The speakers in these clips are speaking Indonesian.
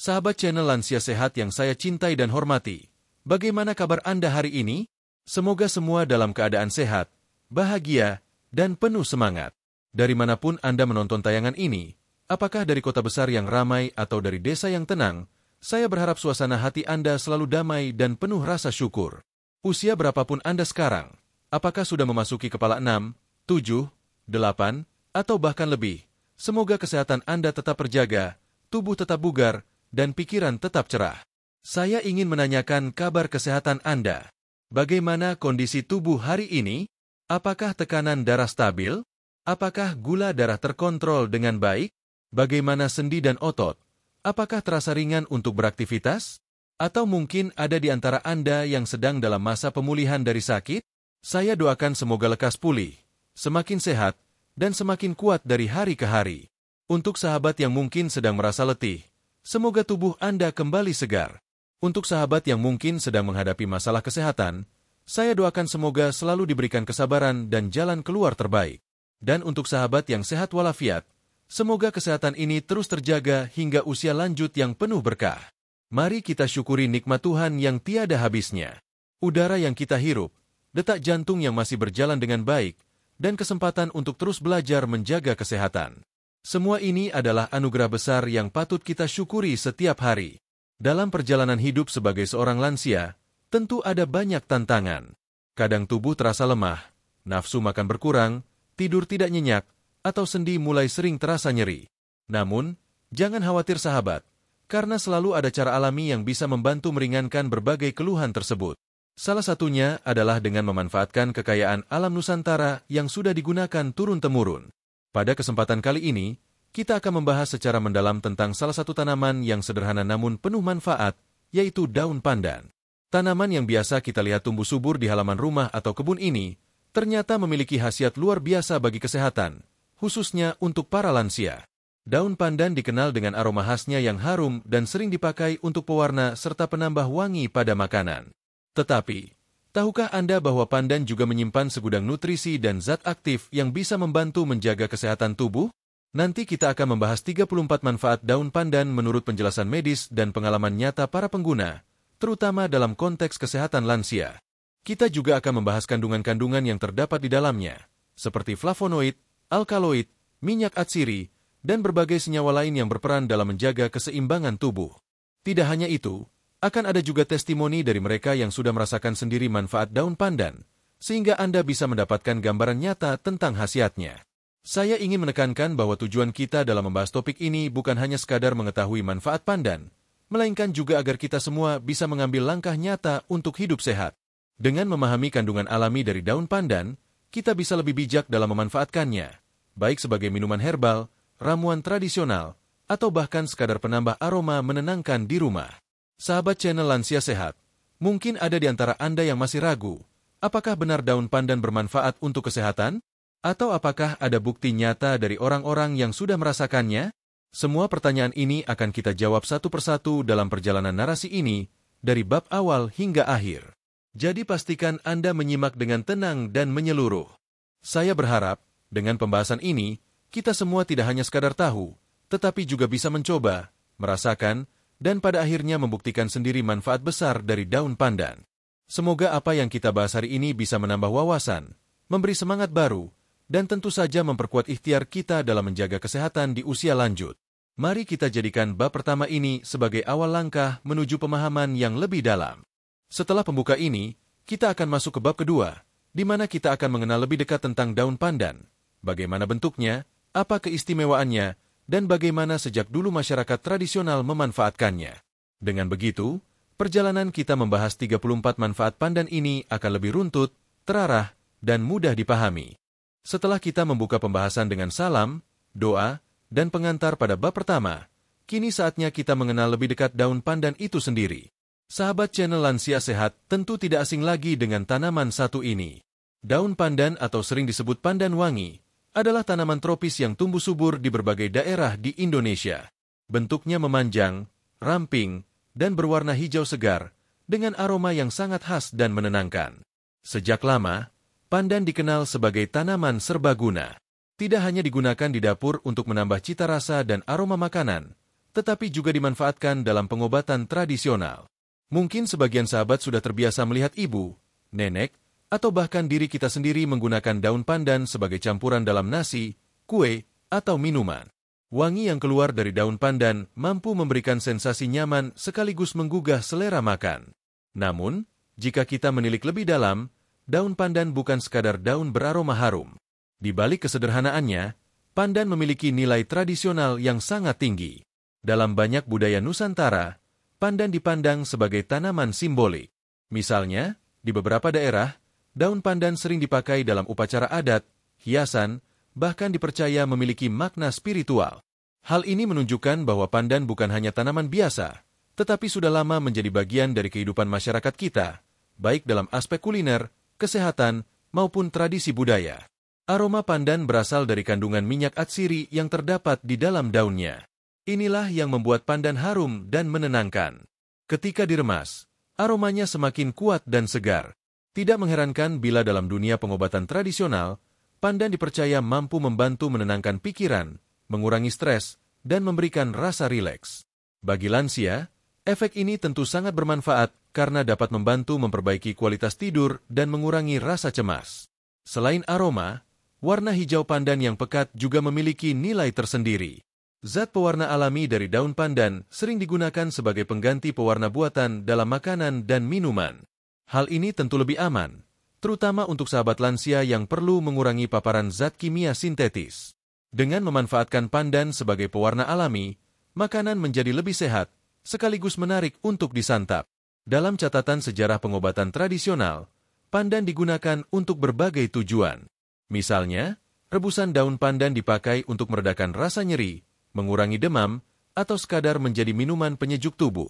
Sahabat channel Lansia Sehat yang saya cintai dan hormati, bagaimana kabar Anda hari ini? Semoga semua dalam keadaan sehat, bahagia, dan penuh semangat. Dari manapun Anda menonton tayangan ini, apakah dari kota besar yang ramai atau dari desa yang tenang, saya berharap suasana hati Anda selalu damai dan penuh rasa syukur. Usia berapapun Anda sekarang, apakah sudah memasuki kepala 6, 7, 8, atau bahkan lebih, semoga kesehatan Anda tetap terjaga, tubuh tetap bugar, dan pikiran tetap cerah. Saya ingin menanyakan kabar kesehatan Anda. Bagaimana kondisi tubuh hari ini? Apakah tekanan darah stabil? Apakah gula darah terkontrol dengan baik? Bagaimana sendi dan otot? Apakah terasa ringan untuk beraktivitas? Atau mungkin ada di antara Anda yang sedang dalam masa pemulihan dari sakit? Saya doakan semoga lekas pulih, semakin sehat, dan semakin kuat dari hari ke hari. Untuk sahabat yang mungkin sedang merasa letih, semoga tubuh Anda kembali segar. Untuk sahabat yang mungkin sedang menghadapi masalah kesehatan, saya doakan semoga selalu diberikan kesabaran dan jalan keluar terbaik. Dan untuk sahabat yang sehat walafiat, semoga kesehatan ini terus terjaga hingga usia lanjut yang penuh berkah. Mari kita syukuri nikmat Tuhan yang tiada habisnya. Udara yang kita hirup, detak jantung yang masih berjalan dengan baik, dan kesempatan untuk terus belajar menjaga kesehatan. Semua ini adalah anugerah besar yang patut kita syukuri setiap hari. Dalam perjalanan hidup sebagai seorang lansia, tentu ada banyak tantangan. Kadang tubuh terasa lemah, nafsu makan berkurang, tidur tidak nyenyak, atau sendi mulai sering terasa nyeri. Namun, jangan khawatir sahabat, karena selalu ada cara alami yang bisa membantu meringankan berbagai keluhan tersebut. Salah satunya adalah dengan memanfaatkan kekayaan alam Nusantara yang sudah digunakan turun-temurun. Pada kesempatan kali ini, kita akan membahas secara mendalam tentang salah satu tanaman yang sederhana namun penuh manfaat, yaitu daun pandan. Tanaman yang biasa kita lihat tumbuh subur di halaman rumah atau kebun ini, ternyata memiliki khasiat luar biasa bagi kesehatan, khususnya untuk para lansia. Daun pandan dikenal dengan aroma khasnya yang harum dan sering dipakai untuk pewarna serta penambah wangi pada makanan. Tetapi, tahukah Anda bahwa pandan juga menyimpan segudang nutrisi dan zat aktif yang bisa membantu menjaga kesehatan tubuh? Nanti kita akan membahas 34 manfaat daun pandan menurut penjelasan medis dan pengalaman nyata para pengguna, terutama dalam konteks kesehatan lansia. Kita juga akan membahas kandungan-kandungan yang terdapat di dalamnya, seperti flavonoid, alkaloid, minyak atsiri, dan berbagai senyawa lain yang berperan dalam menjaga keseimbangan tubuh. Tidak hanya itu, akan ada juga testimoni dari mereka yang sudah merasakan sendiri manfaat daun pandan, sehingga Anda bisa mendapatkan gambaran nyata tentang khasiatnya. Saya ingin menekankan bahwa tujuan kita dalam membahas topik ini bukan hanya sekadar mengetahui manfaat pandan, melainkan juga agar kita semua bisa mengambil langkah nyata untuk hidup sehat. Dengan memahami kandungan alami dari daun pandan, kita bisa lebih bijak dalam memanfaatkannya, baik sebagai minuman herbal, ramuan tradisional, atau bahkan sekadar penambah aroma menenangkan di rumah. Sahabat channel Lansia Sehat, mungkin ada di antara Anda yang masih ragu, apakah benar daun pandan bermanfaat untuk kesehatan? Atau apakah ada bukti nyata dari orang-orang yang sudah merasakannya? Semua pertanyaan ini akan kita jawab satu persatu dalam perjalanan narasi ini, dari bab awal hingga akhir. Jadi pastikan Anda menyimak dengan tenang dan menyeluruh. Saya berharap, dengan pembahasan ini, kita semua tidak hanya sekadar tahu, tetapi juga bisa mencoba, merasakan, dan pada akhirnya membuktikan sendiri manfaat besar dari daun pandan. Semoga apa yang kita bahas hari ini bisa menambah wawasan, memberi semangat baru, dan tentu saja memperkuat ikhtiar kita dalam menjaga kesehatan di usia lanjut. Mari kita jadikan bab pertama ini sebagai awal langkah menuju pemahaman yang lebih dalam. Setelah pembuka ini, kita akan masuk ke bab kedua, di mana kita akan mengenal lebih dekat tentang daun pandan, bagaimana bentuknya, apa keistimewaannya, dan bagaimana sejak dulu masyarakat tradisional memanfaatkannya. Dengan begitu, perjalanan kita membahas 34 manfaat pandan ini akan lebih runtut, terarah, dan mudah dipahami. Setelah kita membuka pembahasan dengan salam, doa, dan pengantar pada bab pertama, kini saatnya kita mengenal lebih dekat daun pandan itu sendiri. Sahabat channel Lansia Sehat tentu tidak asing lagi dengan tanaman satu ini. Daun pandan atau sering disebut pandan wangi, adalah tanaman tropis yang tumbuh subur di berbagai daerah di Indonesia. Bentuknya memanjang, ramping, dan berwarna hijau segar, dengan aroma yang sangat khas dan menenangkan. Sejak lama, pandan dikenal sebagai tanaman serbaguna. Tidak hanya digunakan di dapur untuk menambah cita rasa dan aroma makanan, tetapi juga dimanfaatkan dalam pengobatan tradisional. Mungkin sebagian sahabat sudah terbiasa melihat ibu, nenek, atau bahkan diri kita sendiri menggunakan daun pandan sebagai campuran dalam nasi, kue, atau minuman. Wangi yang keluar dari daun pandan mampu memberikan sensasi nyaman sekaligus menggugah selera makan. Namun, jika kita menilik lebih dalam, daun pandan bukan sekadar daun beraroma harum. Di balik kesederhanaannya, pandan memiliki nilai tradisional yang sangat tinggi. Dalam banyak budaya Nusantara, pandan dipandang sebagai tanaman simbolik. Misalnya, di beberapa daerah, daun pandan sering dipakai dalam upacara adat, hiasan, bahkan dipercaya memiliki makna spiritual. Hal ini menunjukkan bahwa pandan bukan hanya tanaman biasa, tetapi sudah lama menjadi bagian dari kehidupan masyarakat kita, baik dalam aspek kuliner, kesehatan, maupun tradisi budaya. Aroma pandan berasal dari kandungan minyak atsiri yang terdapat di dalam daunnya. Inilah yang membuat pandan harum dan menenangkan. Ketika diremas, aromanya semakin kuat dan segar. Tidak mengherankan bila dalam dunia pengobatan tradisional, pandan dipercaya mampu membantu menenangkan pikiran, mengurangi stres, dan memberikan rasa rileks. Bagi lansia, efek ini tentu sangat bermanfaat karena dapat membantu memperbaiki kualitas tidur dan mengurangi rasa cemas. Selain aroma, warna hijau pandan yang pekat juga memiliki nilai tersendiri. Zat pewarna alami dari daun pandan sering digunakan sebagai pengganti pewarna buatan dalam makanan dan minuman. Hal ini tentu lebih aman, terutama untuk sahabat lansia yang perlu mengurangi paparan zat kimia sintetis. Dengan memanfaatkan pandan sebagai pewarna alami, makanan menjadi lebih sehat, sekaligus menarik untuk disantap. Dalam catatan sejarah pengobatan tradisional, pandan digunakan untuk berbagai tujuan. Misalnya, rebusan daun pandan dipakai untuk meredakan rasa nyeri, mengurangi demam, atau sekadar menjadi minuman penyejuk tubuh.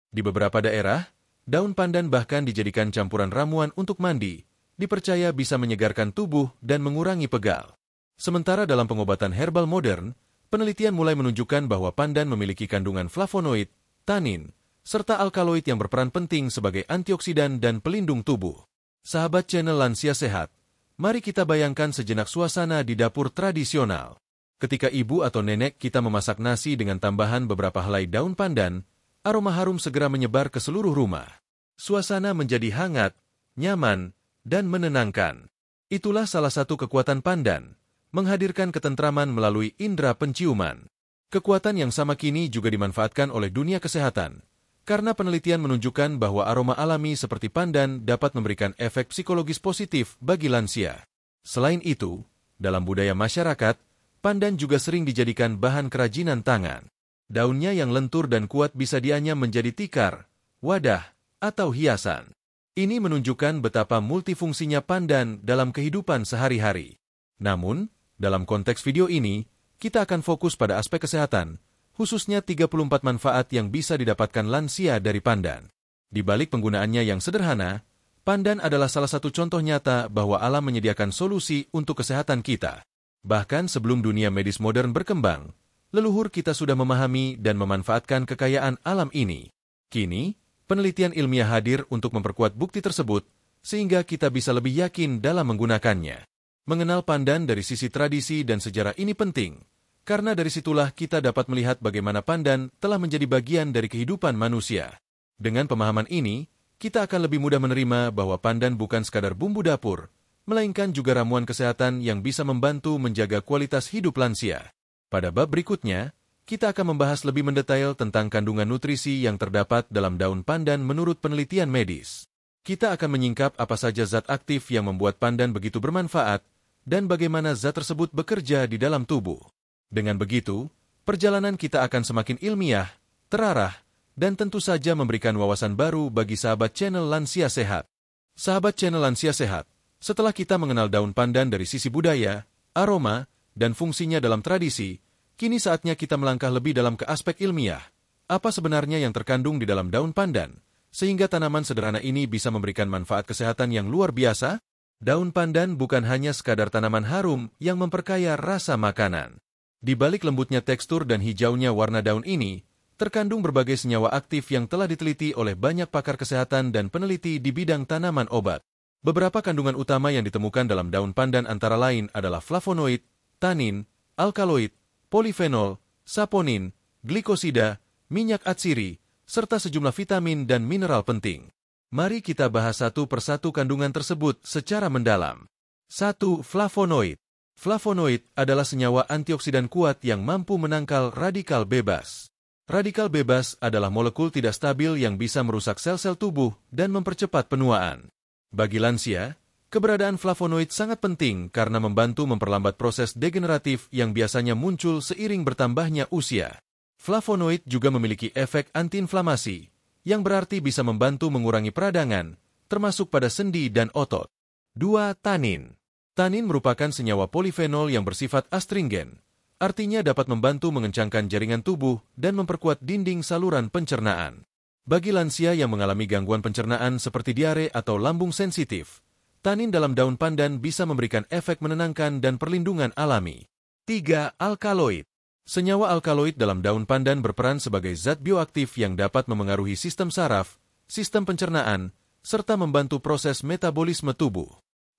Di beberapa daerah, daun pandan bahkan dijadikan campuran ramuan untuk mandi, dipercaya bisa menyegarkan tubuh dan mengurangi pegal. Sementara dalam pengobatan herbal modern, penelitian mulai menunjukkan bahwa pandan memiliki kandungan flavonoid, tanin, serta alkaloid yang berperan penting sebagai antioksidan dan pelindung tubuh. Sahabat channel Lansia Sehat, mari kita bayangkan sejenak suasana di dapur tradisional. Ketika ibu atau nenek kita memasak nasi dengan tambahan beberapa helai daun pandan, aroma harum segera menyebar ke seluruh rumah. Suasana menjadi hangat, nyaman, dan menenangkan. Itulah salah satu kekuatan pandan, menghadirkan ketentraman melalui indera penciuman. Kekuatan yang sama kini juga dimanfaatkan oleh dunia kesehatan, karena penelitian menunjukkan bahwa aroma alami seperti pandan dapat memberikan efek psikologis positif bagi lansia. Selain itu, dalam budaya masyarakat, pandan juga sering dijadikan bahan kerajinan tangan. Daunnya yang lentur dan kuat bisa dianyam menjadi tikar, wadah, atau hiasan. Ini menunjukkan betapa multifungsinya pandan dalam kehidupan sehari-hari. Namun, dalam konteks video ini, kita akan fokus pada aspek kesehatan, khususnya 34 manfaat yang bisa didapatkan lansia dari pandan. Di balik penggunaannya yang sederhana, pandan adalah salah satu contoh nyata bahwa alam menyediakan solusi untuk kesehatan kita. Bahkan sebelum dunia medis modern berkembang, leluhur kita sudah memahami dan memanfaatkan kekayaan alam ini. Kini, penelitian ilmiah hadir untuk memperkuat bukti tersebut, sehingga kita bisa lebih yakin dalam menggunakannya. Mengenal pandan dari sisi tradisi dan sejarah ini penting, karena dari situlah kita dapat melihat bagaimana pandan telah menjadi bagian dari kehidupan manusia. Dengan pemahaman ini, kita akan lebih mudah menerima bahwa pandan bukan sekadar bumbu dapur, melainkan juga ramuan kesehatan yang bisa membantu menjaga kualitas hidup lansia. Pada bab berikutnya, kita akan membahas lebih mendetail tentang kandungan nutrisi yang terdapat dalam daun pandan menurut penelitian medis. Kita akan menyingkap apa saja zat aktif yang membuat pandan begitu bermanfaat, dan bagaimana zat tersebut bekerja di dalam tubuh. Dengan begitu, perjalanan kita akan semakin ilmiah, terarah, dan tentu saja memberikan wawasan baru bagi sahabat channel Lansia Sehat. Sahabat channel Lansia Sehat, setelah kita mengenal daun pandan dari sisi budaya, aroma, dan fungsinya dalam tradisi, kini saatnya kita melangkah lebih dalam ke aspek ilmiah. Apa sebenarnya yang terkandung di dalam daun pandan, sehingga tanaman sederhana ini bisa memberikan manfaat kesehatan yang luar biasa? Daun pandan bukan hanya sekadar tanaman harum yang memperkaya rasa makanan. Di balik lembutnya tekstur dan hijaunya warna daun ini, terkandung berbagai senyawa aktif yang telah diteliti oleh banyak pakar kesehatan dan peneliti di bidang tanaman obat. Beberapa kandungan utama yang ditemukan dalam daun pandan antara lain adalah flavonoid, tanin, alkaloid, polifenol, saponin, glikosida, minyak atsiri, serta sejumlah vitamin dan mineral penting. Mari kita bahas satu persatu kandungan tersebut secara mendalam. 1. Flavonoid. Flavonoid adalah senyawa antioksidan kuat yang mampu menangkal radikal bebas. Radikal bebas adalah molekul tidak stabil yang bisa merusak sel-sel tubuh dan mempercepat penuaan. Bagi lansia, keberadaan flavonoid sangat penting karena membantu memperlambat proses degeneratif yang biasanya muncul seiring bertambahnya usia. Flavonoid juga memiliki efek antiinflamasi, yang berarti bisa membantu mengurangi peradangan, termasuk pada sendi dan otot. 2. Tanin. Tanin merupakan senyawa polifenol yang bersifat astringen, artinya dapat membantu mengencangkan jaringan tubuh dan memperkuat dinding saluran pencernaan. Bagi lansia yang mengalami gangguan pencernaan seperti diare atau lambung sensitif, tanin dalam daun pandan bisa memberikan efek menenangkan dan perlindungan alami. 3. Alkaloid. Senyawa alkaloid dalam daun pandan berperan sebagai zat bioaktif yang dapat memengaruhi sistem saraf, sistem pencernaan, serta membantu proses metabolisme tubuh.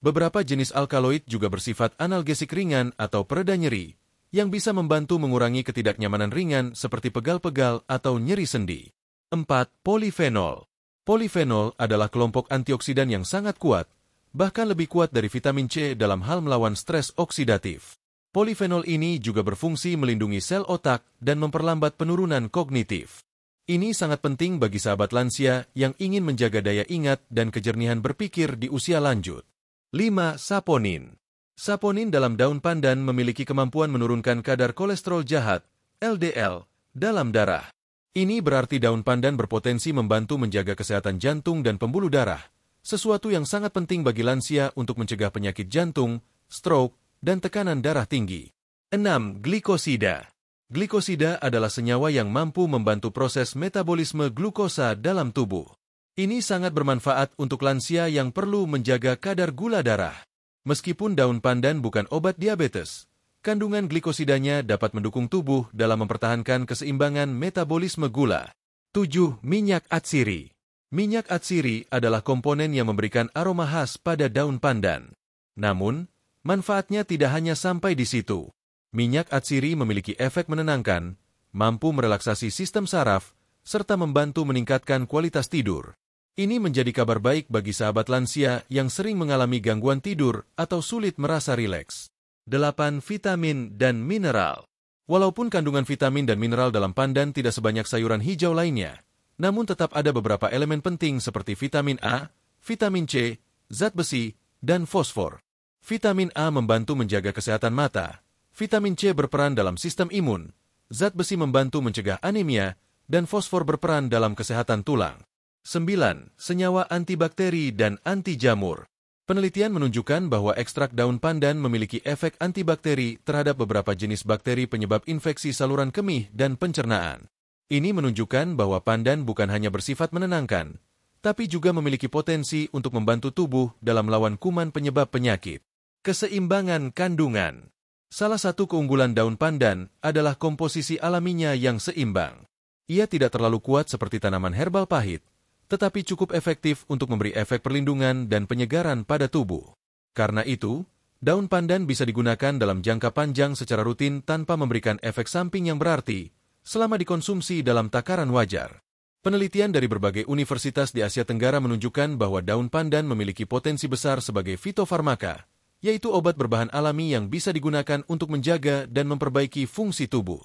Beberapa jenis alkaloid juga bersifat analgesik ringan atau pereda nyeri, yang bisa membantu mengurangi ketidaknyamanan ringan seperti pegal-pegal atau nyeri sendi. 4. Polifenol. Polifenol adalah kelompok antioksidan yang sangat kuat, bahkan lebih kuat dari vitamin C dalam hal melawan stres oksidatif. Polifenol ini juga berfungsi melindungi sel otak dan memperlambat penurunan kognitif. Ini sangat penting bagi sahabat lansia yang ingin menjaga daya ingat dan kejernihan berpikir di usia lanjut. 5. Saponin. Saponin dalam daun pandan memiliki kemampuan menurunkan kadar kolesterol jahat, LDL, dalam darah. Ini berarti daun pandan berpotensi membantu menjaga kesehatan jantung dan pembuluh darah, sesuatu yang sangat penting bagi lansia untuk mencegah penyakit jantung, stroke, dan tekanan darah tinggi. 6. Glikosida. Glikosida adalah senyawa yang mampu membantu proses metabolisme glukosa dalam tubuh. Ini sangat bermanfaat untuk lansia yang perlu menjaga kadar gula darah. Meskipun daun pandan bukan obat diabetes, kandungan glikosidanya dapat mendukung tubuh dalam mempertahankan keseimbangan metabolisme gula. 7. Minyak atsiri. Minyak atsiri adalah komponen yang memberikan aroma khas pada daun pandan. Namun, manfaatnya tidak hanya sampai di situ. Minyak atsiri memiliki efek menenangkan, mampu merelaksasi sistem saraf, serta membantu meningkatkan kualitas tidur. Ini menjadi kabar baik bagi sahabat lansia yang sering mengalami gangguan tidur atau sulit merasa rileks. 8. Vitamin dan mineral. Walaupun kandungan vitamin dan mineral dalam pandan tidak sebanyak sayuran hijau lainnya, namun tetap ada beberapa elemen penting seperti vitamin A, vitamin C, zat besi, dan fosfor. Vitamin A membantu menjaga kesehatan mata, vitamin C berperan dalam sistem imun, zat besi membantu mencegah anemia, dan fosfor berperan dalam kesehatan tulang. 9. Senyawa antibakteri dan anti jamur. Penelitian menunjukkan bahwa ekstrak daun pandan memiliki efek antibakteri terhadap beberapa jenis bakteri penyebab infeksi saluran kemih dan pencernaan. Ini menunjukkan bahwa pandan bukan hanya bersifat menenangkan, tapi juga memiliki potensi untuk membantu tubuh dalam melawan kuman penyebab penyakit. Keseimbangan kandungan. Salah satu keunggulan daun pandan adalah komposisi alaminya yang seimbang. Ia tidak terlalu kuat seperti tanaman herbal pahit, tetapi cukup efektif untuk memberi efek perlindungan dan penyegaran pada tubuh. Karena itu, daun pandan bisa digunakan dalam jangka panjang secara rutin tanpa memberikan efek samping yang berarti, selama dikonsumsi dalam takaran wajar. Penelitian dari berbagai universitas di Asia Tenggara menunjukkan bahwa daun pandan memiliki potensi besar sebagai fitofarmaka, yaitu obat berbahan alami yang bisa digunakan untuk menjaga dan memperbaiki fungsi tubuh.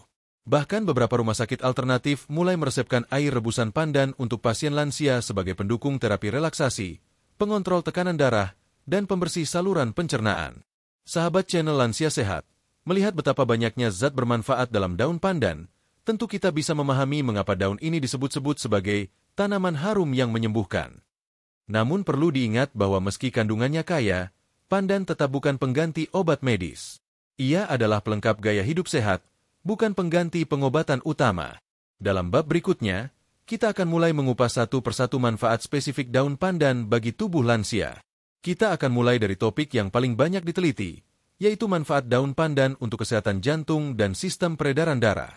Bahkan beberapa rumah sakit alternatif mulai meresepkan air rebusan pandan untuk pasien lansia sebagai pendukung terapi relaksasi, pengontrol tekanan darah, dan pembersih saluran pencernaan. Sahabat channel Lansia Sehat, melihat betapa banyaknya zat bermanfaat dalam daun pandan, tentu kita bisa memahami mengapa daun ini disebut-sebut sebagai tanaman harum yang menyembuhkan. Namun perlu diingat bahwa meski kandungannya kaya, pandan tetap bukan pengganti obat medis. Ia adalah pelengkap gaya hidup sehat, bukan pengganti pengobatan utama. Dalam bab berikutnya, kita akan mulai mengupas satu persatu manfaat spesifik daun pandan bagi tubuh lansia. Kita akan mulai dari topik yang paling banyak diteliti, yaitu manfaat daun pandan untuk kesehatan jantung dan sistem peredaran darah.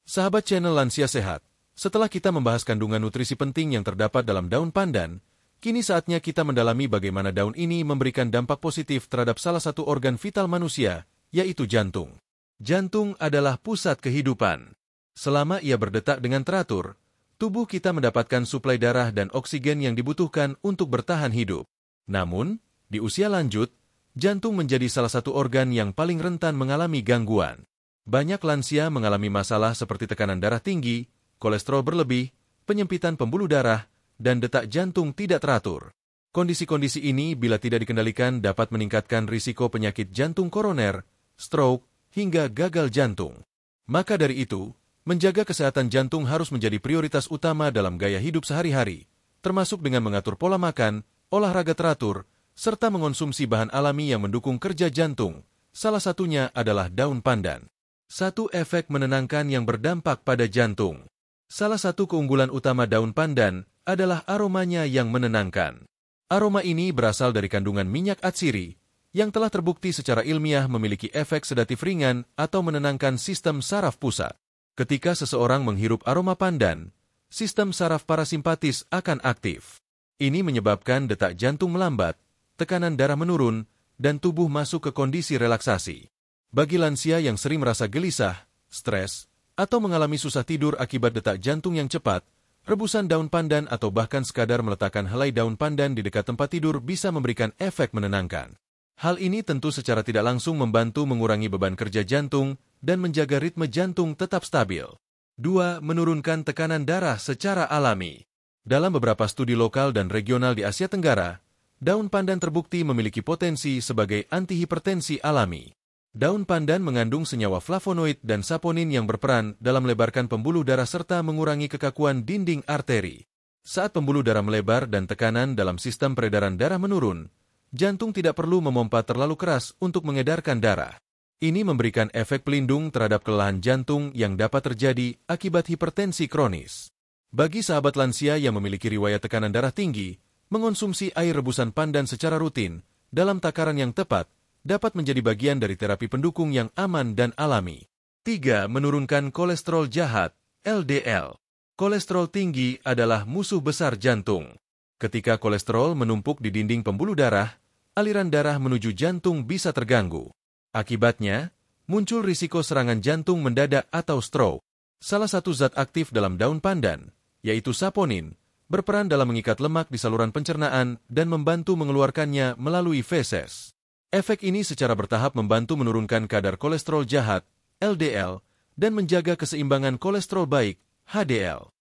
Sahabat channel Lansia Sehat, setelah kita membahas kandungan nutrisi penting yang terdapat dalam daun pandan, kini saatnya kita mendalami bagaimana daun ini memberikan dampak positif terhadap salah satu organ vital manusia, yaitu jantung. Jantung adalah pusat kehidupan. Selama ia berdetak dengan teratur, tubuh kita mendapatkan suplai darah dan oksigen yang dibutuhkan untuk bertahan hidup. Namun, di usia lanjut, jantung menjadi salah satu organ yang paling rentan mengalami gangguan. Banyak lansia mengalami masalah seperti tekanan darah tinggi, kolesterol berlebih, penyempitan pembuluh darah, dan detak jantung tidak teratur. Kondisi-kondisi ini bila tidak dikendalikan dapat meningkatkan risiko penyakit jantung koroner, stroke, hingga gagal jantung. Maka dari itu, menjaga kesehatan jantung harus menjadi prioritas utama dalam gaya hidup sehari-hari, termasuk dengan mengatur pola makan, olahraga teratur, serta mengonsumsi bahan alami yang mendukung kerja jantung. Salah satunya adalah daun pandan. Satu efek menenangkan yang berdampak pada jantung. Salah satu keunggulan utama daun pandan adalah aromanya yang menenangkan. Aroma ini berasal dari kandungan minyak atsiri, yang telah terbukti secara ilmiah memiliki efek sedatif ringan atau menenangkan sistem saraf pusat. Ketika seseorang menghirup aroma pandan, sistem saraf parasimpatis akan aktif. Ini menyebabkan detak jantung melambat, tekanan darah menurun, dan tubuh masuk ke kondisi relaksasi. Bagi lansia yang sering merasa gelisah, stres, atau mengalami susah tidur akibat detak jantung yang cepat, rebusan daun pandan atau bahkan sekadar meletakkan helai daun pandan di dekat tempat tidur bisa memberikan efek menenangkan. Hal ini tentu secara tidak langsung membantu mengurangi beban kerja jantung dan menjaga ritme jantung tetap stabil. 2. Menurunkan tekanan darah secara alami. Dalam beberapa studi lokal dan regional di Asia Tenggara, daun pandan terbukti memiliki potensi sebagai antihipertensi alami. Daun pandan mengandung senyawa flavonoid dan saponin yang berperan dalam melebarkan pembuluh darah serta mengurangi kekakuan dinding arteri. Saat pembuluh darah melebar dan tekanan dalam sistem peredaran darah menurun, jantung tidak perlu memompa terlalu keras untuk mengedarkan darah. Ini memberikan efek pelindung terhadap kelelahan jantung yang dapat terjadi akibat hipertensi kronis. Bagi sahabat lansia yang memiliki riwayat tekanan darah tinggi, mengonsumsi air rebusan pandan secara rutin dalam takaran yang tepat dapat menjadi bagian dari terapi pendukung yang aman dan alami. 3. Menurunkan kolesterol jahat, LDL. Kolesterol tinggi adalah musuh besar jantung. Ketika kolesterol menumpuk di dinding pembuluh darah, aliran darah menuju jantung bisa terganggu. Akibatnya, muncul risiko serangan jantung mendadak atau stroke. Salah satu zat aktif dalam daun pandan, yaitu saponin, berperan dalam mengikat lemak di saluran pencernaan dan membantu mengeluarkannya melalui feses. Efek ini secara bertahap membantu menurunkan kadar kolesterol jahat, LDL, dan menjaga keseimbangan kolesterol baik, HDL.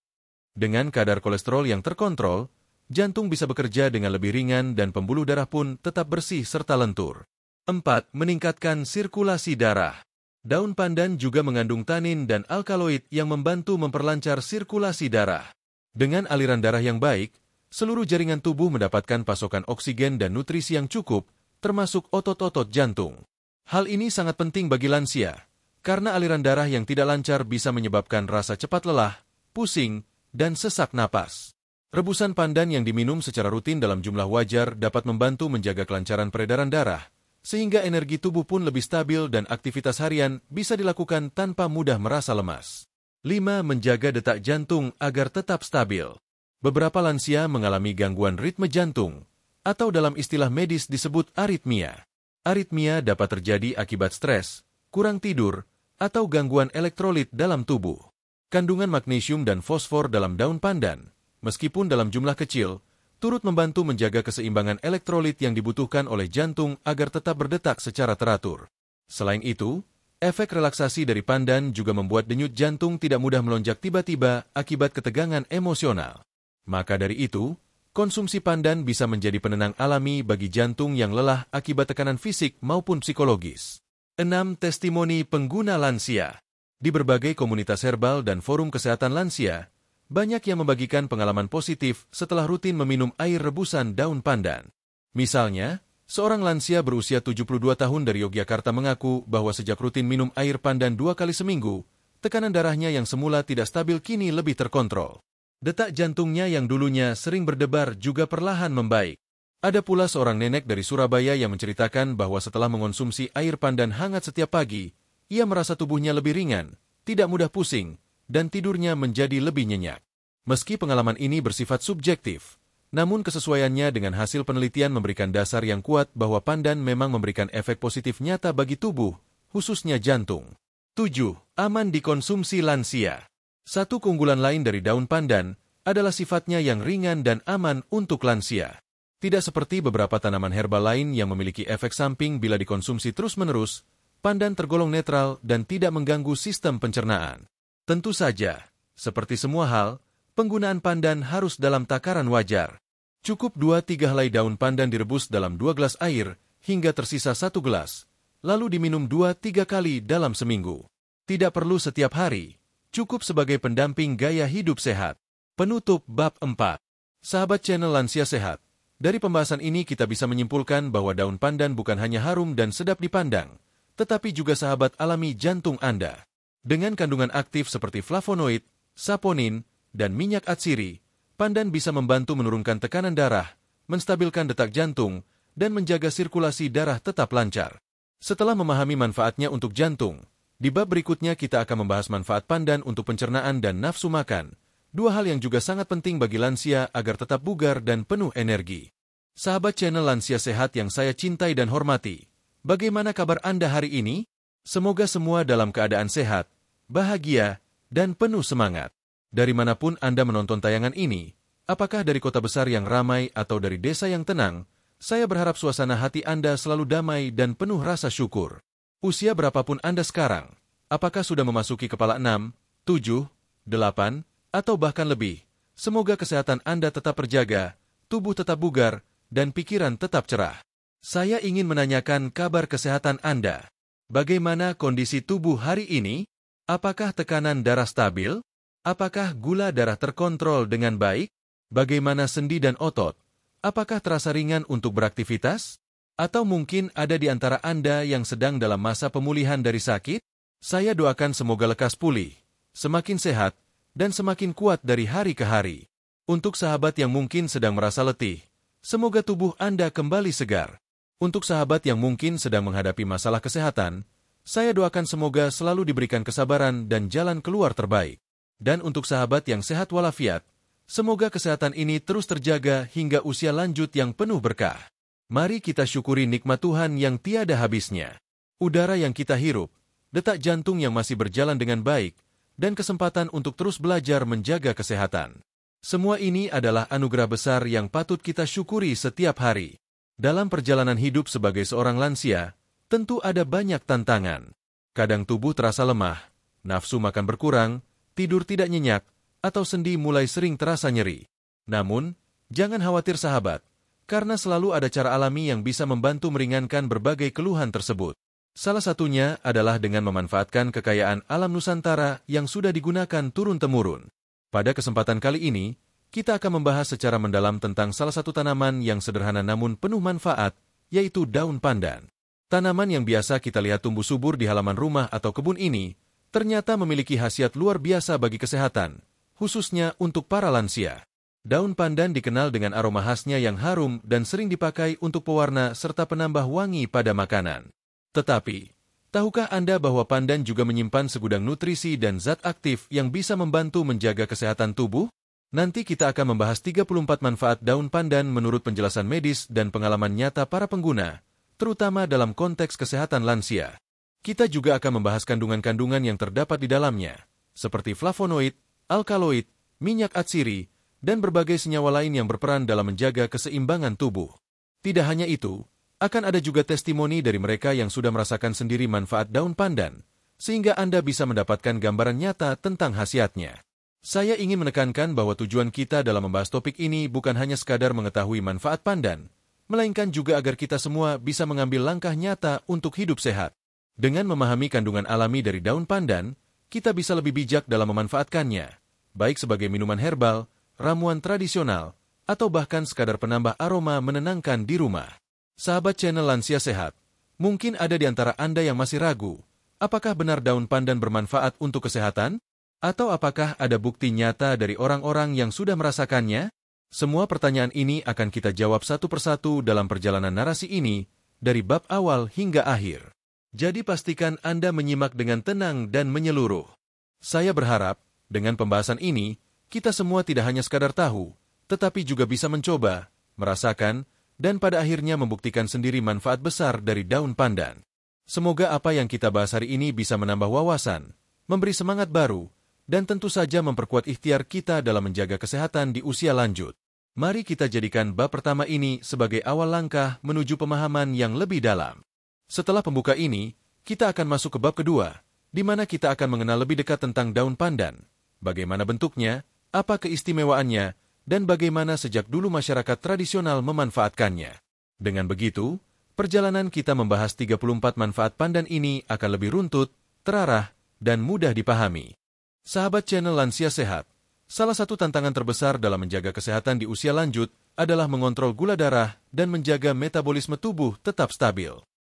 Dengan kadar kolesterol yang terkontrol, jantung bisa bekerja dengan lebih ringan dan pembuluh darah pun tetap bersih serta lentur. 4. Meningkatkan sirkulasi darah. Daun pandan juga mengandung tanin dan alkaloid yang membantu memperlancar sirkulasi darah. Dengan aliran darah yang baik, seluruh jaringan tubuh mendapatkan pasokan oksigen dan nutrisi yang cukup, termasuk otot-otot jantung. Hal ini sangat penting bagi lansia, karena aliran darah yang tidak lancar bisa menyebabkan rasa cepat lelah, pusing, dan sesak napas. Rebusan pandan yang diminum secara rutin dalam jumlah wajar dapat membantu menjaga kelancaran peredaran darah, sehingga energi tubuh pun lebih stabil dan aktivitas harian bisa dilakukan tanpa mudah merasa lemas. 5. Menjaga detak jantung agar tetap stabil. Beberapa lansia mengalami gangguan ritme jantung, atau dalam istilah medis disebut aritmia. Aritmia dapat terjadi akibat stres, kurang tidur, atau gangguan elektrolit dalam tubuh. Kandungan magnesium dan fosfor dalam daun pandan, meskipun dalam jumlah kecil, turut membantu menjaga keseimbangan elektrolit yang dibutuhkan oleh jantung agar tetap berdetak secara teratur. Selain itu, efek relaksasi dari pandan juga membuat denyut jantung tidak mudah melonjak tiba-tiba akibat ketegangan emosional. Maka dari itu, konsumsi pandan bisa menjadi penenang alami bagi jantung yang lelah akibat tekanan fisik maupun psikologis. 6. Testimoni pengguna lansia. Di berbagai komunitas herbal dan forum kesehatan lansia, banyak yang membagikan pengalaman positif setelah rutin meminum air rebusan daun pandan. Misalnya, seorang lansia berusia 72 tahun dari Yogyakarta mengaku bahwa sejak rutin minum air pandan 2 kali seminggu, tekanan darahnya yang semula tidak stabil kini lebih terkontrol. Detak jantungnya yang dulunya sering berdebar juga perlahan membaik. Ada pula seorang nenek dari Surabaya yang menceritakan bahwa setelah mengonsumsi air pandan hangat setiap pagi, ia merasa tubuhnya lebih ringan, tidak mudah pusing, dan tidurnya menjadi lebih nyenyak. Meski pengalaman ini bersifat subjektif, namun kesesuaiannya dengan hasil penelitian memberikan dasar yang kuat bahwa pandan memang memberikan efek positif nyata bagi tubuh, khususnya jantung. 7. Aman dikonsumsi lansia. Satu keunggulan lain dari daun pandan adalah sifatnya yang ringan dan aman untuk lansia. Tidak seperti beberapa tanaman herbal lain yang memiliki efek samping bila dikonsumsi terus-menerus, pandan tergolong netral dan tidak mengganggu sistem pencernaan. Tentu saja, seperti semua hal, penggunaan pandan harus dalam takaran wajar. Cukup 2-3 helai daun pandan direbus dalam 2 gelas air hingga tersisa 1 gelas, lalu diminum 2-3 kali dalam seminggu. Tidak perlu setiap hari, cukup sebagai pendamping gaya hidup sehat. Penutup Bab 4. Sahabat channel Lansia Sehat, dari pembahasan ini kita bisa menyimpulkan bahwa daun pandan bukan hanya harum dan sedap dipandang, tetapi juga sahabat alami jantung Anda. Dengan kandungan aktif seperti flavonoid, saponin, dan minyak atsiri, pandan bisa membantu menurunkan tekanan darah, menstabilkan detak jantung, dan menjaga sirkulasi darah tetap lancar. Setelah memahami manfaatnya untuk jantung, di bab berikutnya kita akan membahas manfaat pandan untuk pencernaan dan nafsu makan, dua hal yang juga sangat penting bagi lansia agar tetap bugar dan penuh energi. Sahabat channel Lansia Sehat yang saya cintai dan hormati, bagaimana kabar Anda hari ini? Semoga semua dalam keadaan sehat, bahagia, dan penuh semangat. Dari manapun Anda menonton tayangan ini, apakah dari kota besar yang ramai atau dari desa yang tenang, saya berharap suasana hati Anda selalu damai dan penuh rasa syukur. Usia berapapun Anda sekarang, apakah sudah memasuki kepala 6, 7, 8, atau bahkan lebih, semoga kesehatan Anda tetap terjaga, tubuh tetap bugar, dan pikiran tetap cerah. Saya ingin menanyakan kabar kesehatan Anda. Bagaimana kondisi tubuh hari ini? Apakah tekanan darah stabil? Apakah gula darah terkontrol dengan baik? Bagaimana sendi dan otot? Apakah terasa ringan untuk beraktivitas? Atau mungkin ada di antara Anda yang sedang dalam masa pemulihan dari sakit? Saya doakan semoga lekas pulih, semakin sehat, dan semakin kuat dari hari ke hari. Untuk sahabat yang mungkin sedang merasa letih, semoga tubuh Anda kembali segar. Untuk sahabat yang mungkin sedang menghadapi masalah kesehatan, saya doakan semoga selalu diberikan kesabaran dan jalan keluar terbaik. Dan untuk sahabat yang sehat walafiat, semoga kesehatan ini terus terjaga hingga usia lanjut yang penuh berkah. Mari kita syukuri nikmat Tuhan yang tiada habisnya. Udara yang kita hirup, detak jantung yang masih berjalan dengan baik, dan kesempatan untuk terus belajar menjaga kesehatan. Semua ini adalah anugerah besar yang patut kita syukuri setiap hari. Dalam perjalanan hidup sebagai seorang lansia, tentu ada banyak tantangan. Kadang tubuh terasa lemah, nafsu makan berkurang, tidur tidak nyenyak, atau sendi mulai sering terasa nyeri. Namun, jangan khawatir sahabat, karena selalu ada cara alami yang bisa membantu meringankan berbagai keluhan tersebut. Salah satunya adalah dengan memanfaatkan kekayaan alam Nusantara yang sudah digunakan turun-temurun. Pada kesempatan kali ini, kita akan membahas secara mendalam tentang salah satu tanaman yang sederhana namun penuh manfaat, yaitu daun pandan. Tanaman yang biasa kita lihat tumbuh subur di halaman rumah atau kebun ini, ternyata memiliki khasiat luar biasa bagi kesehatan, khususnya untuk para lansia. Daun pandan dikenal dengan aroma khasnya yang harum dan sering dipakai untuk pewarna serta penambah wangi pada makanan. Tetapi, tahukah Anda bahwa pandan juga menyimpan segudang nutrisi dan zat aktif yang bisa membantu menjaga kesehatan tubuh? Nanti kita akan membahas 34 manfaat daun pandan menurut penjelasan medis dan pengalaman nyata para pengguna, terutama dalam konteks kesehatan lansia. Kita juga akan membahas kandungan-kandungan yang terdapat di dalamnya, seperti flavonoid, alkaloid, minyak atsiri, dan berbagai senyawa lain yang berperan dalam menjaga keseimbangan tubuh. Tidak hanya itu, akan ada juga testimoni dari mereka yang sudah merasakan sendiri manfaat daun pandan, sehingga Anda bisa mendapatkan gambaran nyata tentang khasiatnya. Saya ingin menekankan bahwa tujuan kita dalam membahas topik ini bukan hanya sekadar mengetahui manfaat pandan, melainkan juga agar kita semua bisa mengambil langkah nyata untuk hidup sehat. Dengan memahami kandungan alami dari daun pandan, kita bisa lebih bijak dalam memanfaatkannya, baik sebagai minuman herbal, ramuan tradisional, atau bahkan sekadar penambah aroma menenangkan di rumah. Sahabat channel Lansia Sehat, mungkin ada di antara Anda yang masih ragu, apakah benar daun pandan bermanfaat untuk kesehatan? Atau apakah ada bukti nyata dari orang-orang yang sudah merasakannya? Semua pertanyaan ini akan kita jawab satu persatu dalam perjalanan narasi ini, dari bab awal hingga akhir. Jadi pastikan Anda menyimak dengan tenang dan menyeluruh. Saya berharap, dengan pembahasan ini, kita semua tidak hanya sekadar tahu, tetapi juga bisa mencoba, merasakan, dan pada akhirnya membuktikan sendiri manfaat besar dari daun pandan. Semoga apa yang kita bahas hari ini bisa menambah wawasan, memberi semangat baru, dan tentu saja memperkuat ikhtiar kita dalam menjaga kesehatan di usia lanjut. Mari kita jadikan bab pertama ini sebagai awal langkah menuju pemahaman yang lebih dalam. Setelah pembuka ini, kita akan masuk ke bab kedua, di mana kita akan mengenal lebih dekat tentang daun pandan, bagaimana bentuknya, apa keistimewaannya, dan bagaimana sejak dulu masyarakat tradisional memanfaatkannya. Dengan begitu, perjalanan kita membahas 34 manfaat pandan ini akan lebih runtut, terarah, dan mudah dipahami. Sahabat channel Lansia Sehat, salah satu tantangan terbesar dalam menjaga kesehatan di usia lanjut adalah mengontrol gula darah dan menjaga metabolisme tubuh tetap stabil.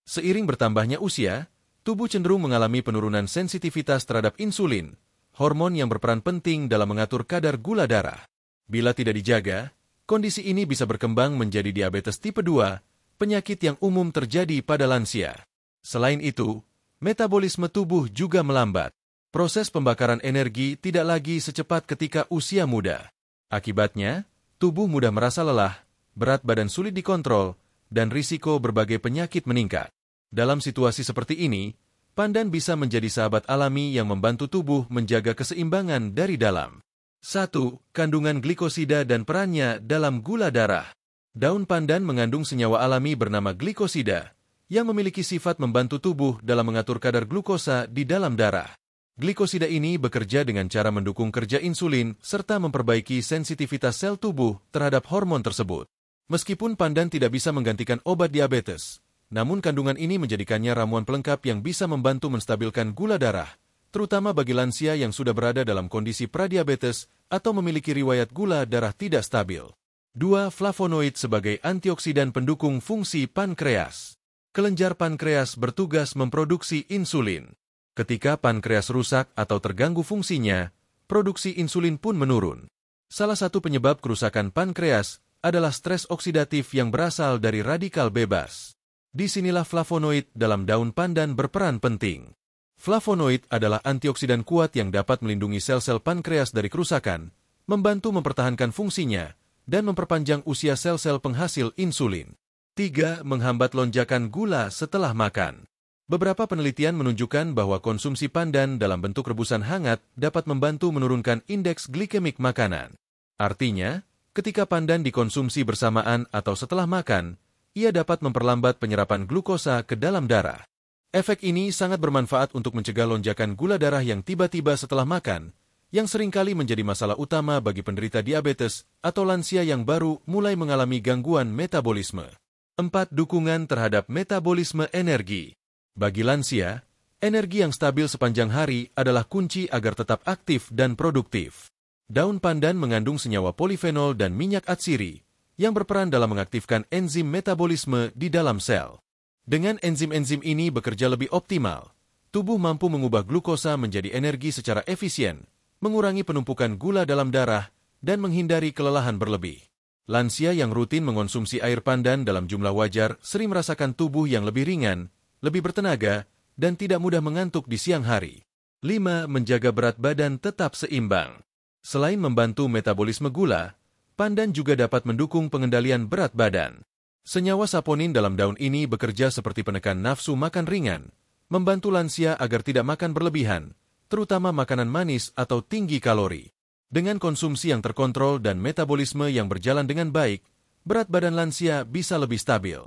Seiring bertambahnya usia, tubuh cenderung mengalami penurunan sensitivitas terhadap insulin, hormon yang berperan penting dalam mengatur kadar gula darah. Bila tidak dijaga, kondisi ini bisa berkembang menjadi diabetes tipe 2, penyakit yang umum terjadi pada lansia. Selain itu, metabolisme tubuh juga melambat. Proses pembakaran energi tidak lagi secepat ketika usia muda. Akibatnya, tubuh mudah merasa lelah, berat badan sulit dikontrol, dan risiko berbagai penyakit meningkat. Dalam situasi seperti ini, pandan bisa menjadi sahabat alami yang membantu tubuh menjaga keseimbangan dari dalam. 1. Kandungan glikosida dan perannya dalam gula darah. Daun pandan mengandung senyawa alami bernama glikosida, yang memiliki sifat membantu tubuh dalam mengatur kadar glukosa di dalam darah. Glikosida ini bekerja dengan cara mendukung kerja insulin serta memperbaiki sensitivitas sel tubuh terhadap hormon tersebut. Meskipun pandan tidak bisa menggantikan obat diabetes, namun kandungan ini menjadikannya ramuan pelengkap yang bisa membantu menstabilkan gula darah, terutama bagi lansia yang sudah berada dalam kondisi pradiabetes atau memiliki riwayat gula darah tidak stabil. 2. Flavonoid sebagai antioksidan pendukung fungsi pankreas. Kelenjar pankreas bertugas memproduksi insulin. Ketika pankreas rusak atau terganggu fungsinya, produksi insulin pun menurun. Salah satu penyebab kerusakan pankreas adalah stres oksidatif yang berasal dari radikal bebas. Disinilah flavonoid dalam daun pandan berperan penting. Flavonoid adalah antioksidan kuat yang dapat melindungi sel-sel pankreas dari kerusakan, membantu mempertahankan fungsinya, dan memperpanjang usia sel-sel penghasil insulin. 3. Menghambat lonjakan gula setelah makan. Beberapa penelitian menunjukkan bahwa konsumsi pandan dalam bentuk rebusan hangat dapat membantu menurunkan indeks glikemik makanan. Artinya, ketika pandan dikonsumsi bersamaan atau setelah makan, ia dapat memperlambat penyerapan glukosa ke dalam darah. Efek ini sangat bermanfaat untuk mencegah lonjakan gula darah yang tiba-tiba setelah makan, yang seringkali menjadi masalah utama bagi penderita diabetes atau lansia yang baru mulai mengalami gangguan metabolisme. 4. Dukungan terhadap metabolisme energi. Bagi lansia, energi yang stabil sepanjang hari adalah kunci agar tetap aktif dan produktif. Daun pandan mengandung senyawa polifenol dan minyak atsiri, yang berperan dalam mengaktifkan enzim metabolisme di dalam sel. Dengan enzim-enzim ini bekerja lebih optimal, tubuh mampu mengubah glukosa menjadi energi secara efisien, mengurangi penumpukan gula dalam darah, dan menghindari kelelahan berlebih. Lansia yang rutin mengonsumsi air pandan dalam jumlah wajar sering merasakan tubuh yang lebih ringan, lebih bertenaga, dan tidak mudah mengantuk di siang hari. 5. Menjaga berat badan tetap seimbang. Selain membantu metabolisme gula, pandan juga dapat mendukung pengendalian berat badan. Senyawa saponin dalam daun ini bekerja seperti penekan nafsu makan ringan, membantu lansia agar tidak makan berlebihan, terutama makanan manis atau tinggi kalori. Dengan konsumsi yang terkontrol dan metabolisme yang berjalan dengan baik, berat badan lansia bisa lebih stabil.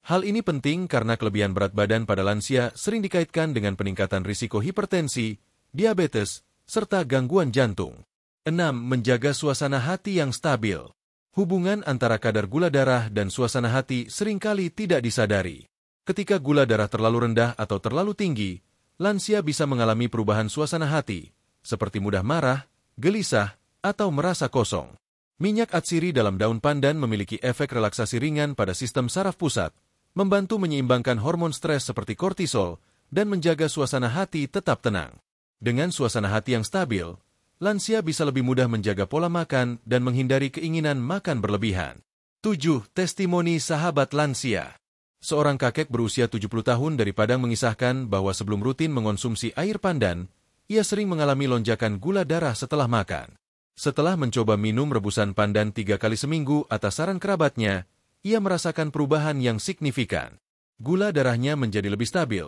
Hal ini penting karena kelebihan berat badan pada lansia sering dikaitkan dengan peningkatan risiko hipertensi, diabetes, serta gangguan jantung. 6. Menjaga suasana hati yang stabil. Hubungan antara kadar gula darah dan suasana hati seringkali tidak disadari. Ketika gula darah terlalu rendah atau terlalu tinggi, lansia bisa mengalami perubahan suasana hati, seperti mudah marah, gelisah, atau merasa kosong. Minyak atsiri dalam daun pandan memiliki efek relaksasi ringan pada sistem saraf pusat, membantu menyeimbangkan hormon stres seperti kortisol, dan menjaga suasana hati tetap tenang. Dengan suasana hati yang stabil, lansia bisa lebih mudah menjaga pola makan dan menghindari keinginan makan berlebihan. 7. Testimoni sahabat lansia. Seorang kakek berusia 70 tahun dari Padang mengisahkan bahwa sebelum rutin mengonsumsi air pandan, ia sering mengalami lonjakan gula darah setelah makan. Setelah mencoba minum rebusan pandan 3 kali seminggu atas saran kerabatnya, ia merasakan perubahan yang signifikan. Gula darahnya menjadi lebih stabil,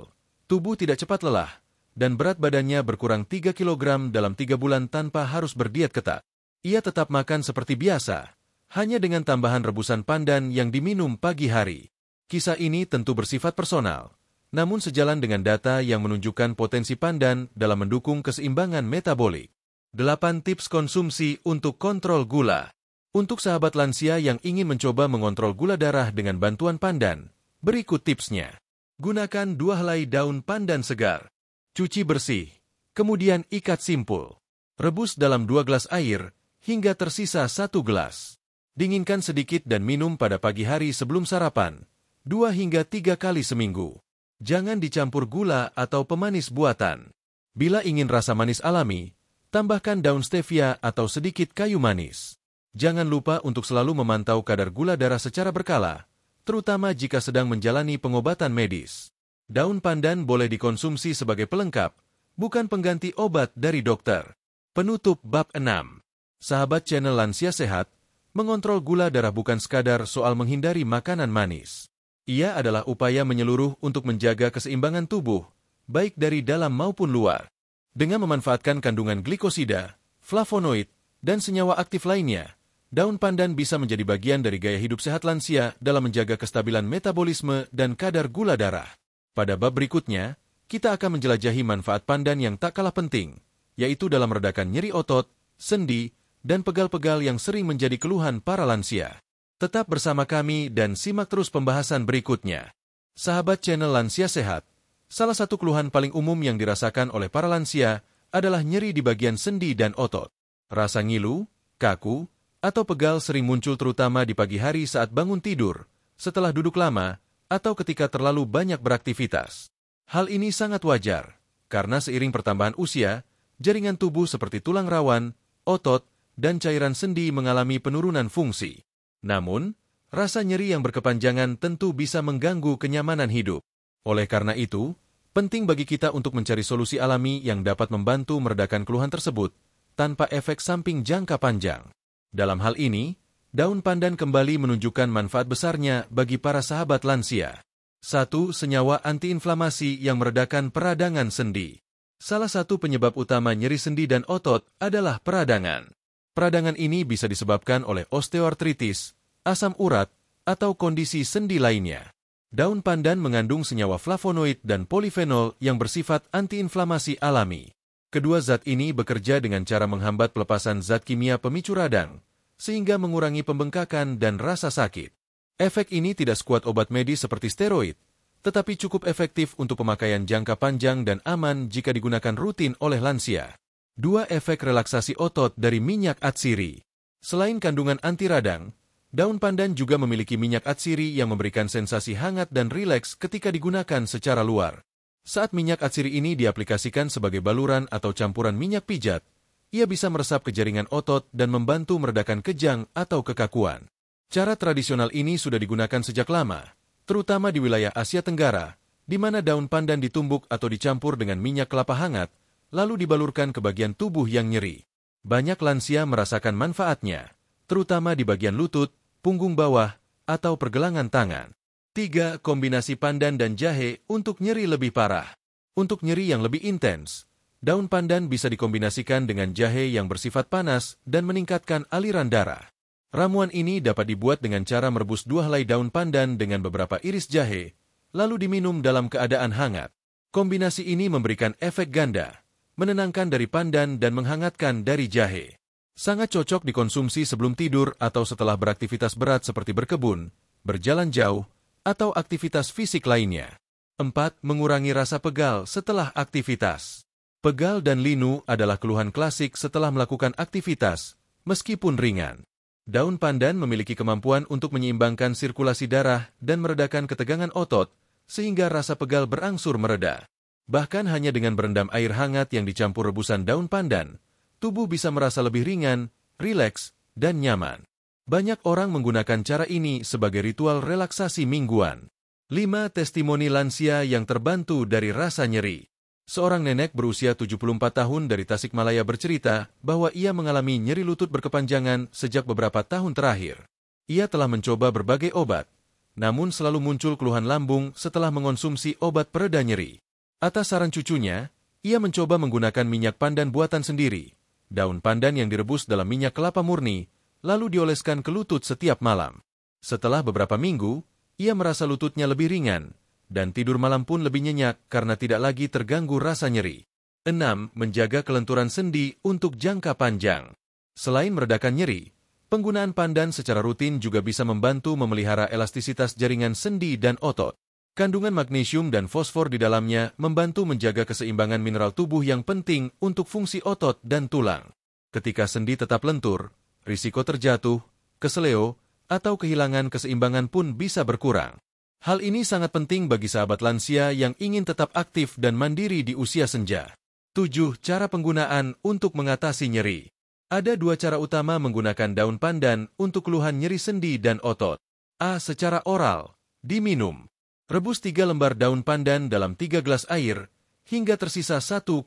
Tubuh tidak cepat lelah, dan berat badannya berkurang 3 kg dalam 3 bulan tanpa harus berdiet ketat. Ia tetap makan seperti biasa, hanya dengan tambahan rebusan pandan yang diminum pagi hari. Kisah ini tentu bersifat personal, namun sejalan dengan data yang menunjukkan potensi pandan dalam mendukung keseimbangan metabolik. 8 tips konsumsi untuk kontrol gula. Untuk sahabat lansia yang ingin mencoba mengontrol gula darah dengan bantuan pandan, berikut tipsnya. Gunakan 2 helai daun pandan segar. Cuci bersih, kemudian ikat simpul. Rebus dalam 2 gelas air hingga tersisa 1 gelas. Dinginkan sedikit dan minum pada pagi hari sebelum sarapan, 2 hingga 3 kali seminggu. Jangan dicampur gula atau pemanis buatan. Bila ingin rasa manis alami, tambahkan daun stevia atau sedikit kayu manis. Jangan lupa untuk selalu memantau kadar gula darah secara berkala, terutama jika sedang menjalani pengobatan medis. Daun pandan boleh dikonsumsi sebagai pelengkap, bukan pengganti obat dari dokter. Penutup bab 6. Sahabat channel Lansia Sehat, mengontrol gula darah bukan sekadar soal menghindari makanan manis. Ia adalah upaya menyeluruh untuk menjaga keseimbangan tubuh, baik dari dalam maupun luar. Dengan memanfaatkan kandungan glikosida, flavonoid, dan senyawa aktif lainnya, daun pandan bisa menjadi bagian dari gaya hidup sehat lansia dalam menjaga kestabilan metabolisme dan kadar gula darah. Pada bab berikutnya, kita akan menjelajahi manfaat pandan yang tak kalah penting, yaitu dalam meredakan nyeri otot, sendi, dan pegal-pegal yang sering menjadi keluhan para lansia. Tetap bersama kami dan simak terus pembahasan berikutnya. Sahabat channel Lansia Sehat, salah satu keluhan paling umum yang dirasakan oleh para lansia adalah nyeri di bagian sendi dan otot. Rasa ngilu, kaku, atau pegal sering muncul terutama di pagi hari saat bangun tidur, setelah duduk lama, atau ketika terlalu banyak beraktivitas. Hal ini sangat wajar, karena seiring pertambahan usia, jaringan tubuh seperti tulang rawan, otot, dan cairan sendi mengalami penurunan fungsi. Namun, rasa nyeri yang berkepanjangan tentu bisa mengganggu kenyamanan hidup. Oleh karena itu, penting bagi kita untuk mencari solusi alami yang dapat membantu meredakan keluhan tersebut, tanpa efek samping jangka panjang. Dalam hal ini, daun pandan kembali menunjukkan manfaat besarnya bagi para sahabat lansia. 1. Senyawa antiinflamasi yang meredakan peradangan sendi. Salah satu penyebab utama nyeri sendi dan otot adalah peradangan. Peradangan ini bisa disebabkan oleh osteoartritis, asam urat, atau kondisi sendi lainnya. Daun pandan mengandung senyawa flavonoid dan polifenol yang bersifat antiinflamasi alami. Kedua zat ini bekerja dengan cara menghambat pelepasan zat kimia pemicu radang, sehingga mengurangi pembengkakan dan rasa sakit. Efek ini tidak sekuat obat medis seperti steroid, tetapi cukup efektif untuk pemakaian jangka panjang dan aman jika digunakan rutin oleh lansia. 2. Efek relaksasi otot dari minyak atsiri. Selain kandungan anti radang, daun pandan juga memiliki minyak atsiri yang memberikan sensasi hangat dan rileks ketika digunakan secara luar. Saat minyak atsiri ini diaplikasikan sebagai baluran atau campuran minyak pijat, ia bisa meresap ke jaringan otot dan membantu meredakan kejang atau kekakuan. Cara tradisional ini sudah digunakan sejak lama, terutama di wilayah Asia Tenggara, di mana daun pandan ditumbuk atau dicampur dengan minyak kelapa hangat, lalu dibalurkan ke bagian tubuh yang nyeri. Banyak lansia merasakan manfaatnya, terutama di bagian lutut, punggung bawah, atau pergelangan tangan. 3. Kombinasi pandan dan jahe untuk nyeri lebih parah. Untuk nyeri yang lebih intens, daun pandan bisa dikombinasikan dengan jahe yang bersifat panas dan meningkatkan aliran darah. Ramuan ini dapat dibuat dengan cara merebus 2 helai daun pandan dengan beberapa iris jahe, lalu diminum dalam keadaan hangat. Kombinasi ini memberikan efek ganda, menenangkan dari pandan dan menghangatkan dari jahe. Sangat cocok dikonsumsi sebelum tidur atau setelah beraktivitas berat seperti berkebun, berjalan jauh, atau aktivitas fisik lainnya. 4. Mengurangi rasa pegal setelah aktivitas. Pegal dan linu adalah keluhan klasik setelah melakukan aktivitas, meskipun ringan. Daun pandan memiliki kemampuan untuk menyeimbangkan sirkulasi darah dan meredakan ketegangan otot, sehingga rasa pegal berangsur mereda. Bahkan hanya dengan berendam air hangat yang dicampur rebusan daun pandan, tubuh bisa merasa lebih ringan, rileks, dan nyaman. Banyak orang menggunakan cara ini sebagai ritual relaksasi mingguan. 5. Testimoni lansia yang terbantu dari rasa nyeri. Seorang nenek berusia 74 tahun dari Tasikmalaya bercerita bahwa ia mengalami nyeri lutut berkepanjangan sejak beberapa tahun terakhir. Ia telah mencoba berbagai obat, namun selalu muncul keluhan lambung setelah mengonsumsi obat pereda nyeri. Atas saran cucunya, ia mencoba menggunakan minyak pandan buatan sendiri, daun pandan yang direbus dalam minyak kelapa murni, lalu dioleskan ke lutut setiap malam. Setelah beberapa minggu, ia merasa lututnya lebih ringan, dan tidur malam pun lebih nyenyak karena tidak lagi terganggu rasa nyeri. 6. Menjaga kelenturan sendi untuk jangka panjang. Selain meredakan nyeri, penggunaan pandan secara rutin juga bisa membantu memelihara elastisitas jaringan sendi dan otot. Kandungan magnesium dan fosfor di dalamnya membantu menjaga keseimbangan mineral tubuh yang penting untuk fungsi otot dan tulang. Ketika sendi tetap lentur, risiko terjatuh, keseleo, atau kehilangan keseimbangan pun bisa berkurang. Hal ini sangat penting bagi sahabat lansia yang ingin tetap aktif dan mandiri di usia senja. 7. Cara penggunaan untuk mengatasi nyeri. Ada 2 cara utama menggunakan daun pandan untuk keluhan nyeri sendi dan otot. A. Secara oral, diminum. Rebus 3 lembar daun pandan dalam 3 gelas air, hingga tersisa 1,5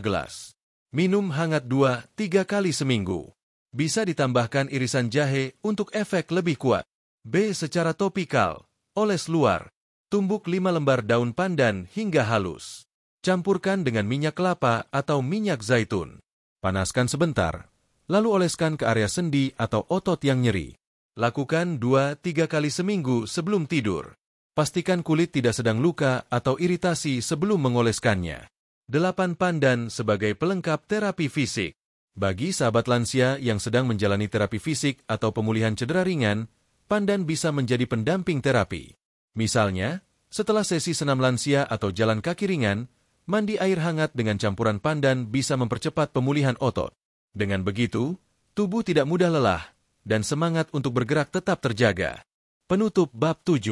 gelas. Minum hangat 2-3 kali seminggu. Bisa ditambahkan irisan jahe untuk efek lebih kuat. B. Secara topikal, oles luar. Tumbuk 5 lembar daun pandan hingga halus. Campurkan dengan minyak kelapa atau minyak zaitun. Panaskan sebentar, lalu oleskan ke area sendi atau otot yang nyeri. Lakukan 2-3 kali seminggu sebelum tidur. Pastikan kulit tidak sedang luka atau iritasi sebelum mengoleskannya. 8. Pandan sebagai pelengkap terapi fisik. Bagi sahabat lansia yang sedang menjalani terapi fisik atau pemulihan cedera ringan, pandan bisa menjadi pendamping terapi. Misalnya, setelah sesi senam lansia atau jalan kaki ringan, mandi air hangat dengan campuran pandan bisa mempercepat pemulihan otot. Dengan begitu, tubuh tidak mudah lelah, dan semangat untuk bergerak tetap terjaga. Penutup bab 7.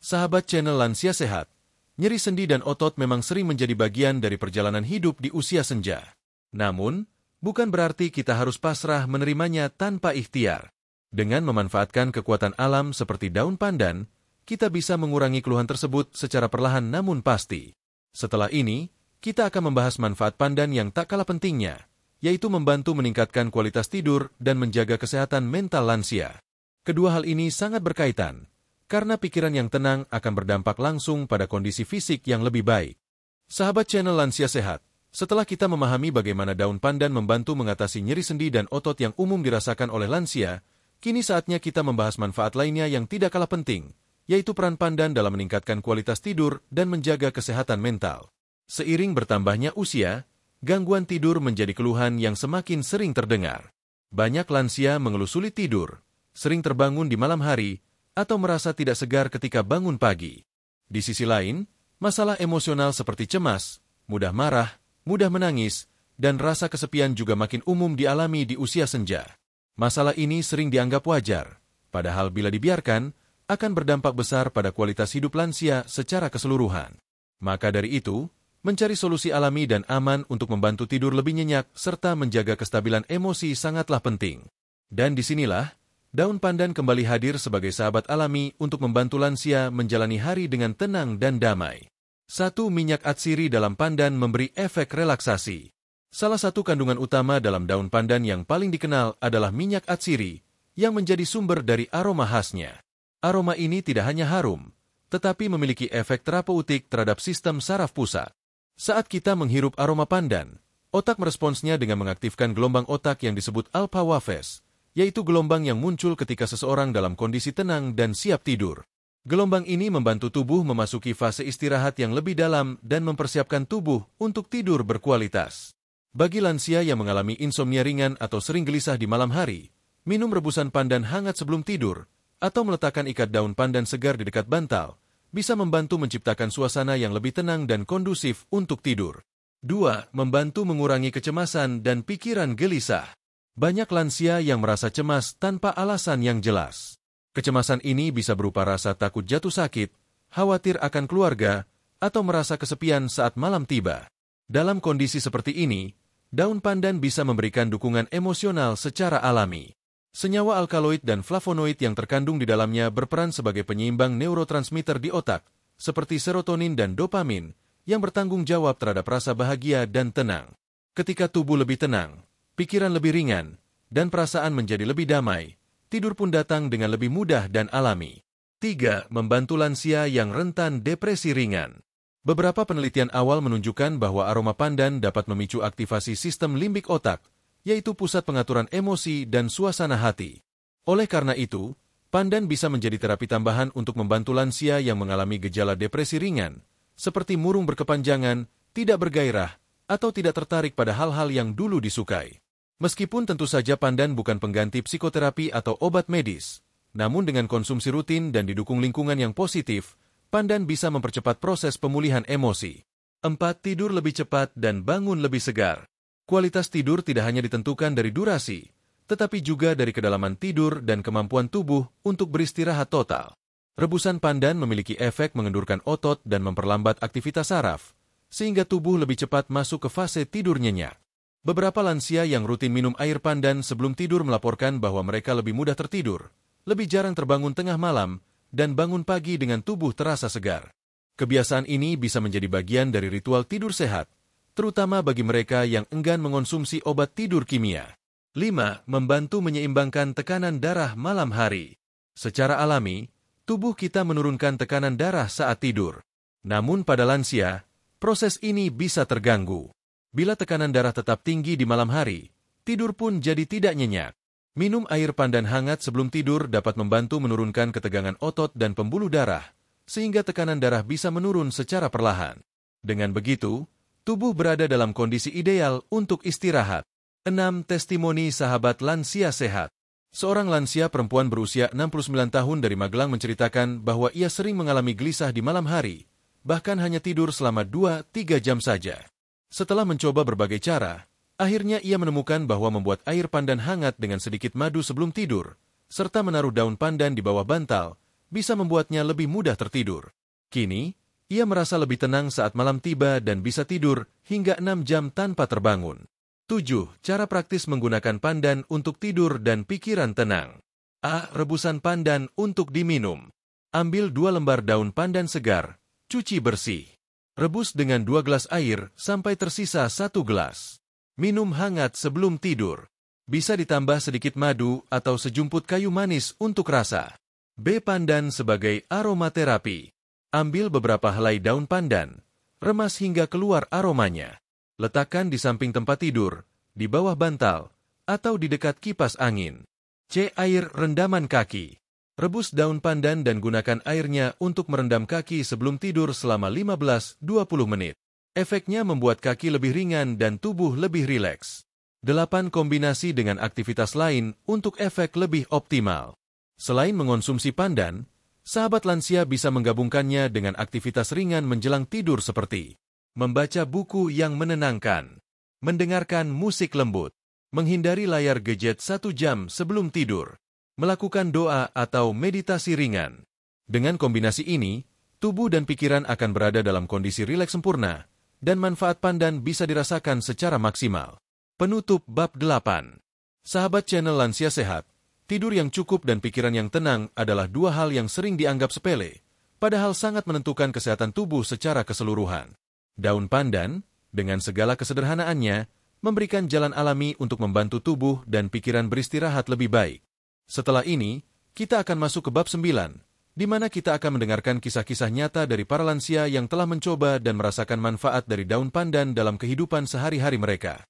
Sahabat channel Lansia Sehat, nyeri sendi dan otot memang sering menjadi bagian dari perjalanan hidup di usia senja. Namun, bukan berarti kita harus pasrah menerimanya tanpa ikhtiar. Dengan memanfaatkan kekuatan alam seperti daun pandan, kita bisa mengurangi keluhan tersebut secara perlahan namun pasti. Setelah ini, kita akan membahas manfaat pandan yang tak kalah pentingnya, yaitu membantu meningkatkan kualitas tidur dan menjaga kesehatan mental lansia. Kedua hal ini sangat berkaitan, karena pikiran yang tenang akan berdampak langsung pada kondisi fisik yang lebih baik. Sahabat channel Lansia Sehat, setelah kita memahami bagaimana daun pandan membantu mengatasi nyeri sendi dan otot yang umum dirasakan oleh lansia, kini saatnya kita membahas manfaat lainnya yang tidak kalah penting, yaitu peran pandan dalam meningkatkan kualitas tidur dan menjaga kesehatan mental. Seiring bertambahnya usia, gangguan tidur menjadi keluhan yang semakin sering terdengar. Banyak lansia mengeluh sulit tidur, sering terbangun di malam hari, atau merasa tidak segar ketika bangun pagi. Di sisi lain, masalah emosional seperti cemas, mudah marah, mudah menangis, dan rasa kesepian juga makin umum dialami di usia senja. Masalah ini sering dianggap wajar, padahal bila dibiarkan, akan berdampak besar pada kualitas hidup lansia secara keseluruhan. Maka dari itu, mencari solusi alami dan aman untuk membantu tidur lebih nyenyak serta menjaga kestabilan emosi sangatlah penting. Dan disinilah, daun pandan kembali hadir sebagai sahabat alami untuk membantu lansia menjalani hari dengan tenang dan damai. 1. Minyak atsiri dalam pandan memberi efek relaksasi. Salah satu kandungan utama dalam daun pandan yang paling dikenal adalah minyak atsiri, yang menjadi sumber dari aroma khasnya. Aroma ini tidak hanya harum, tetapi memiliki efek terapeutik terhadap sistem saraf pusat. Saat kita menghirup aroma pandan, otak meresponsnya dengan mengaktifkan gelombang otak yang disebut alpha waves, yaitu gelombang yang muncul ketika seseorang dalam kondisi tenang dan siap tidur. Gelombang ini membantu tubuh memasuki fase istirahat yang lebih dalam dan mempersiapkan tubuh untuk tidur berkualitas. Bagi lansia yang mengalami insomnia ringan atau sering gelisah di malam hari, minum rebusan pandan hangat sebelum tidur, atau meletakkan ikat daun pandan segar di dekat bantal, bisa membantu menciptakan suasana yang lebih tenang dan kondusif untuk tidur. 2. Membantu mengurangi kecemasan dan pikiran gelisah. Banyak lansia yang merasa cemas tanpa alasan yang jelas. Kecemasan ini bisa berupa rasa takut jatuh sakit, khawatir akan keluarga, atau merasa kesepian saat malam tiba. Dalam kondisi seperti ini, daun pandan bisa memberikan dukungan emosional secara alami. Senyawa alkaloid dan flavonoid yang terkandung di dalamnya berperan sebagai penyeimbang neurotransmitter di otak, seperti serotonin dan dopamin, yang bertanggung jawab terhadap rasa bahagia dan tenang. Ketika tubuh lebih tenang, pikiran lebih ringan, dan perasaan menjadi lebih damai, tidur pun datang dengan lebih mudah dan alami. 3. Membantu lansia yang rentan depresi ringan. Beberapa penelitian awal menunjukkan bahwa aroma pandan dapat memicu aktivasi sistem limbik otak, yaitu pusat pengaturan emosi dan suasana hati. Oleh karena itu, pandan bisa menjadi terapi tambahan untuk membantu lansia yang mengalami gejala depresi ringan, seperti murung berkepanjangan, tidak bergairah, atau tidak tertarik pada hal-hal yang dulu disukai. Meskipun tentu saja pandan bukan pengganti psikoterapi atau obat medis, namun dengan konsumsi rutin dan didukung lingkungan yang positif, pandan bisa mempercepat proses pemulihan emosi. 4. Tidur lebih cepat dan bangun lebih segar. Kualitas tidur tidak hanya ditentukan dari durasi, tetapi juga dari kedalaman tidur dan kemampuan tubuh untuk beristirahat total. Rebusan pandan memiliki efek mengendurkan otot dan memperlambat aktivitas saraf, sehingga tubuh lebih cepat masuk ke fase tidur nyenyak. Beberapa lansia yang rutin minum air pandan sebelum tidur melaporkan bahwa mereka lebih mudah tertidur, lebih jarang terbangun tengah malam, dan bangun pagi dengan tubuh terasa segar. Kebiasaan ini bisa menjadi bagian dari ritual tidur sehat, terutama bagi mereka yang enggan mengonsumsi obat tidur kimia. 5. Membantu menyeimbangkan tekanan darah malam hari. Secara alami, tubuh kita menurunkan tekanan darah saat tidur. Namun pada lansia, proses ini bisa terganggu. Bila tekanan darah tetap tinggi di malam hari, tidur pun jadi tidak nyenyak. Minum air pandan hangat sebelum tidur dapat membantu menurunkan ketegangan otot dan pembuluh darah, sehingga tekanan darah bisa menurun secara perlahan. Dengan begitu, tubuh berada dalam kondisi ideal untuk istirahat. 6. Testimoni sahabat lansia sehat. Seorang lansia perempuan berusia 69 tahun dari Magelang menceritakan bahwa ia sering mengalami gelisah di malam hari, bahkan hanya tidur selama 2-3 jam saja. Setelah mencoba berbagai cara, akhirnya ia menemukan bahwa membuat air pandan hangat dengan sedikit madu sebelum tidur, serta menaruh daun pandan di bawah bantal, bisa membuatnya lebih mudah tertidur. Kini, ia merasa lebih tenang saat malam tiba dan bisa tidur hingga 6 jam tanpa terbangun. 7. Cara praktis menggunakan pandan untuk tidur dan pikiran tenang. A. Rebusan pandan untuk diminum. Ambil 2 lembar daun pandan segar, cuci bersih. Rebus dengan 2 gelas air sampai tersisa 1 gelas. Minum hangat sebelum tidur. Bisa ditambah sedikit madu atau sejumput kayu manis untuk rasa. B. Pandan sebagai aromaterapi. Ambil beberapa helai daun pandan, remas hingga keluar aromanya. Letakkan di samping tempat tidur, di bawah bantal, atau di dekat kipas angin. C. Air rendaman kaki. Rebus daun pandan dan gunakan airnya untuk merendam kaki sebelum tidur selama 15-20 menit. Efeknya membuat kaki lebih ringan dan tubuh lebih rileks. 8. Kombinasi dengan aktivitas lain untuk efek lebih optimal. Selain mengonsumsi pandan, sahabat lansia bisa menggabungkannya dengan aktivitas ringan menjelang tidur seperti membaca buku yang menenangkan, mendengarkan musik lembut, menghindari layar gadget 1 jam sebelum tidur, melakukan doa atau meditasi ringan. Dengan kombinasi ini, tubuh dan pikiran akan berada dalam kondisi rileks sempurna, dan manfaat pandan bisa dirasakan secara maksimal. Penutup bab 8. Sahabat channel Lansia Sehat, tidur yang cukup dan pikiran yang tenang adalah 2 hal yang sering dianggap sepele, padahal sangat menentukan kesehatan tubuh secara keseluruhan. Daun pandan, dengan segala kesederhanaannya, memberikan jalan alami untuk membantu tubuh dan pikiran beristirahat lebih baik. Setelah ini, kita akan masuk ke bab 9, di mana kita akan mendengarkan kisah-kisah nyata dari para lansia yang telah mencoba dan merasakan manfaat dari daun pandan dalam kehidupan sehari-hari mereka.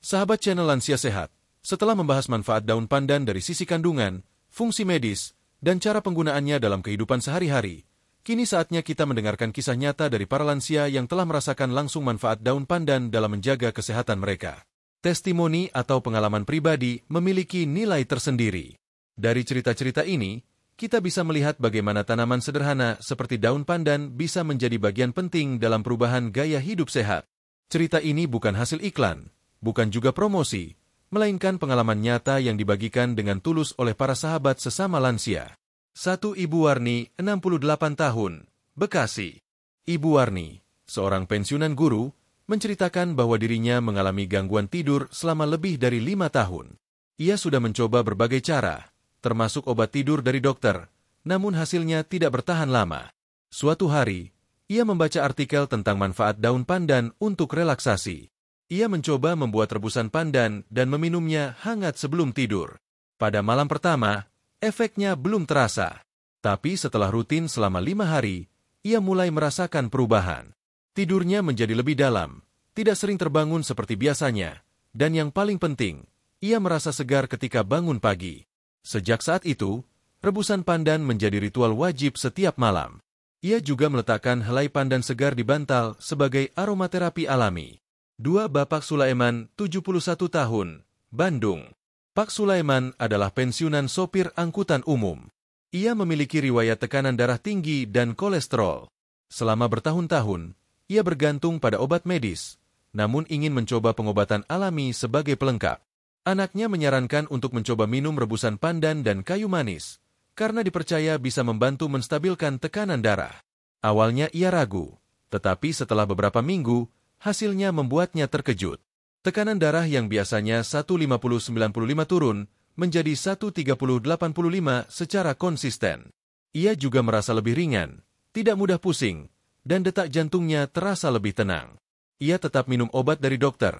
Sahabat channel Lansia Sehat, setelah membahas manfaat daun pandan dari sisi kandungan, fungsi medis, dan cara penggunaannya dalam kehidupan sehari-hari, kini saatnya kita mendengarkan kisah nyata dari para lansia yang telah merasakan langsung manfaat daun pandan dalam menjaga kesehatan mereka. Testimoni atau pengalaman pribadi memiliki nilai tersendiri. Dari cerita-cerita ini, kita bisa melihat bagaimana tanaman sederhana seperti daun pandan bisa menjadi bagian penting dalam perubahan gaya hidup sehat. Cerita ini bukan hasil iklan, bukan juga promosi, melainkan pengalaman nyata yang dibagikan dengan tulus oleh para sahabat sesama lansia. 1. Ibu Warni, 68 tahun, Bekasi. Ibu Warni, seorang pensiunan guru, menceritakan bahwa dirinya mengalami gangguan tidur selama lebih dari 5 tahun. Ia sudah mencoba berbagai cara, termasuk obat tidur dari dokter, namun hasilnya tidak bertahan lama. Suatu hari, ia membaca artikel tentang manfaat daun pandan untuk relaksasi. Ia mencoba membuat rebusan pandan dan meminumnya hangat sebelum tidur. Pada malam pertama, efeknya belum terasa. Tapi setelah rutin selama 5 hari, ia mulai merasakan perubahan. Tidurnya menjadi lebih dalam, tidak sering terbangun seperti biasanya, dan yang paling penting, ia merasa segar ketika bangun pagi. Sejak saat itu, rebusan pandan menjadi ritual wajib setiap malam. Ia juga meletakkan helai pandan segar di bantal sebagai aromaterapi alami. 2. Bapak Sulaiman, 71 tahun, Bandung. Pak Sulaiman adalah pensiunan sopir angkutan umum. Ia memiliki riwayat tekanan darah tinggi dan kolesterol. Selama bertahun-tahun, ia bergantung pada obat medis, namun ingin mencoba pengobatan alami sebagai pelengkap. Anaknya menyarankan untuk mencoba minum rebusan pandan dan kayu manis, karena dipercaya bisa membantu menstabilkan tekanan darah. Awalnya ia ragu, tetapi setelah beberapa minggu, hasilnya membuatnya terkejut. Tekanan darah yang biasanya 150/95 turun menjadi 130/85 secara konsisten. Ia juga merasa lebih ringan, tidak mudah pusing, dan detak jantungnya terasa lebih tenang. Ia tetap minum obat dari dokter,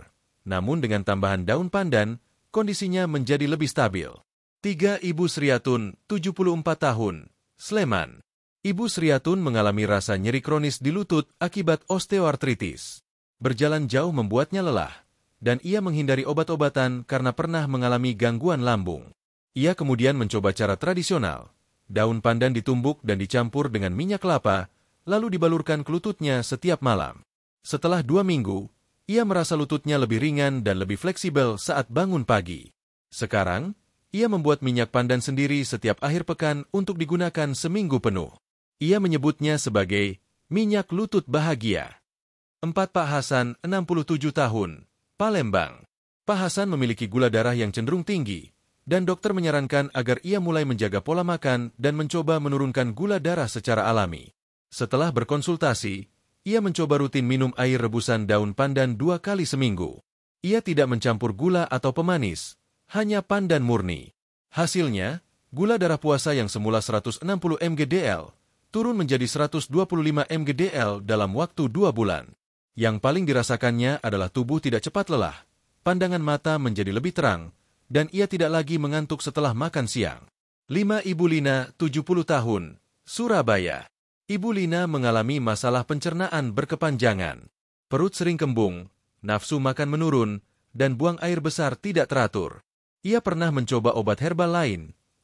namun dengan tambahan daun pandan, kondisinya menjadi lebih stabil. 3. Ibu Sriatun, 74 tahun, Sleman. Ibu Sriatun mengalami rasa nyeri kronis di lutut akibat osteoartritis. Berjalan jauh membuatnya lelah, dan ia menghindari obat-obatan karena pernah mengalami gangguan lambung. Ia kemudian mencoba cara tradisional. Daun pandan ditumbuk dan dicampur dengan minyak kelapa, lalu dibalurkan ke lututnya setiap malam. Setelah 2 minggu, ia merasa lututnya lebih ringan dan lebih fleksibel saat bangun pagi. Sekarang, ia membuat minyak pandan sendiri setiap akhir pekan untuk digunakan seminggu penuh. Ia menyebutnya sebagai minyak lutut bahagia. 4. Pak Hasan, 67 tahun, Palembang. Pak Hasan memiliki gula darah yang cenderung tinggi, dan dokter menyarankan agar ia mulai menjaga pola makan dan mencoba menurunkan gula darah secara alami. Setelah berkonsultasi, ia mencoba rutin minum air rebusan daun pandan 2 kali seminggu. Ia tidak mencampur gula atau pemanis, hanya pandan murni. Hasilnya, gula darah puasa yang semula 160 mg/dl turun menjadi 125 mg/dl dalam waktu 2 bulan. Yang paling dirasakannya adalah tubuh tidak cepat lelah, pandangan mata menjadi lebih terang, dan ia tidak lagi mengantuk setelah makan siang. 5. Ibu Lina, 70 tahun, Surabaya. Ibu Lina mengalami masalah pencernaan berkepanjangan. Perut sering kembung, nafsu makan menurun, dan buang air besar tidak teratur. Ia pernah mencoba obat herbal lain,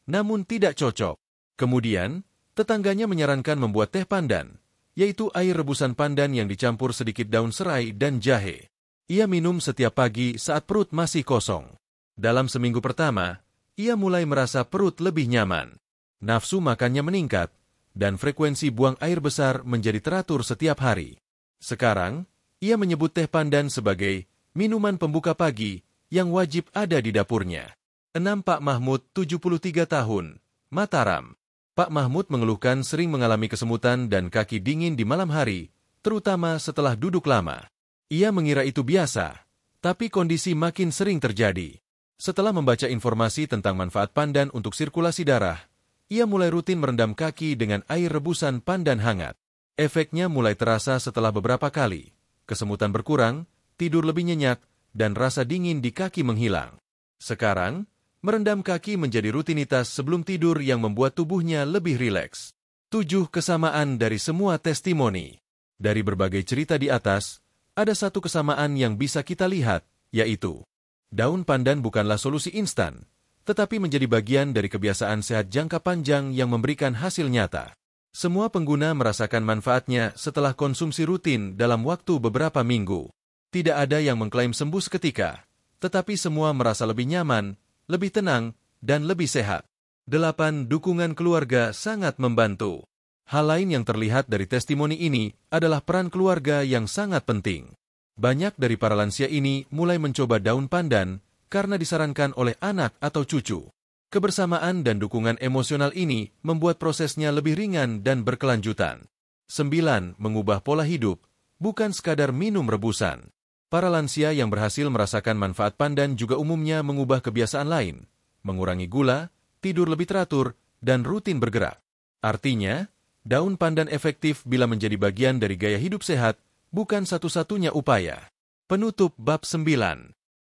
namun tidak cocok. Kemudian, tetangganya menyarankan membuat teh pandan, yaitu air rebusan pandan yang dicampur sedikit daun serai dan jahe. Ia minum setiap pagi saat perut masih kosong. Dalam seminggu pertama, ia mulai merasa perut lebih nyaman. Nafsu makannya meningkat, dan frekuensi buang air besar menjadi teratur setiap hari. Sekarang, ia menyebut teh pandan sebagai minuman pembuka pagi yang wajib ada di dapurnya. 6. Pak Mahmud, 73 tahun, Mataram. Pak Mahmud mengeluhkan sering mengalami kesemutan dan kaki dingin di malam hari, terutama setelah duduk lama. Ia mengira itu biasa, tapi kondisi makin sering terjadi. Setelah membaca informasi tentang manfaat pandan untuk sirkulasi darah, ia mulai rutin merendam kaki dengan air rebusan pandan hangat. Efeknya mulai terasa setelah beberapa kali. Kesemutan berkurang, tidur lebih nyenyak, dan rasa dingin di kaki menghilang. Sekarang, merendam kaki menjadi rutinitas sebelum tidur yang membuat tubuhnya lebih rileks. 7. Kesamaan dari semua testimoni. Dari berbagai cerita di atas, ada satu kesamaan yang bisa kita lihat, yaitu daun pandan bukanlah solusi instan, tetapi menjadi bagian dari kebiasaan sehat jangka panjang yang memberikan hasil nyata. Semua pengguna merasakan manfaatnya setelah konsumsi rutin dalam waktu beberapa minggu. Tidak ada yang mengklaim sembuh seketika, tetapi semua merasa lebih nyaman, lebih tenang, dan lebih sehat. 8. Dukungan keluarga sangat membantu. Hal lain yang terlihat dari testimoni ini adalah peran keluarga yang sangat penting. Banyak dari para lansia ini mulai mencoba daun pandan karena disarankan oleh anak atau cucu. Kebersamaan dan dukungan emosional ini membuat prosesnya lebih ringan dan berkelanjutan. 9. Mengubah pola hidup, bukan sekadar minum rebusan. Para lansia yang berhasil merasakan manfaat pandan juga umumnya mengubah kebiasaan lain, mengurangi gula, tidur lebih teratur, dan rutin bergerak. Artinya, daun pandan efektif bila menjadi bagian dari gaya hidup sehat, bukan satu-satunya upaya. Penutup bab 9.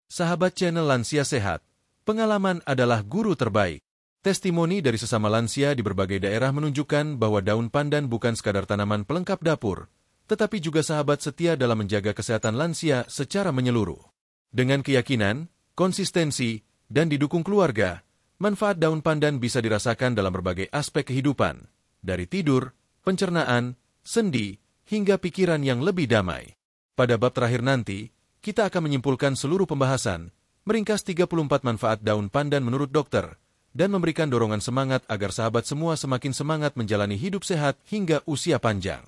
Sahabat channel Lansia Sehat, pengalaman adalah guru terbaik. Testimoni dari sesama lansia di berbagai daerah menunjukkan bahwa daun pandan bukan sekadar tanaman pelengkap dapur, tetapi juga sahabat setia dalam menjaga kesehatan lansia secara menyeluruh. Dengan keyakinan, konsistensi, dan didukung keluarga, manfaat daun pandan bisa dirasakan dalam berbagai aspek kehidupan, dari tidur, pencernaan, sendi, hingga pikiran yang lebih damai. Pada bab terakhir nanti, kita akan menyimpulkan seluruh pembahasan, meringkas 34 manfaat daun pandan menurut dokter, dan memberikan dorongan semangat agar sahabat semua semakin semangat menjalani hidup sehat hingga usia panjang.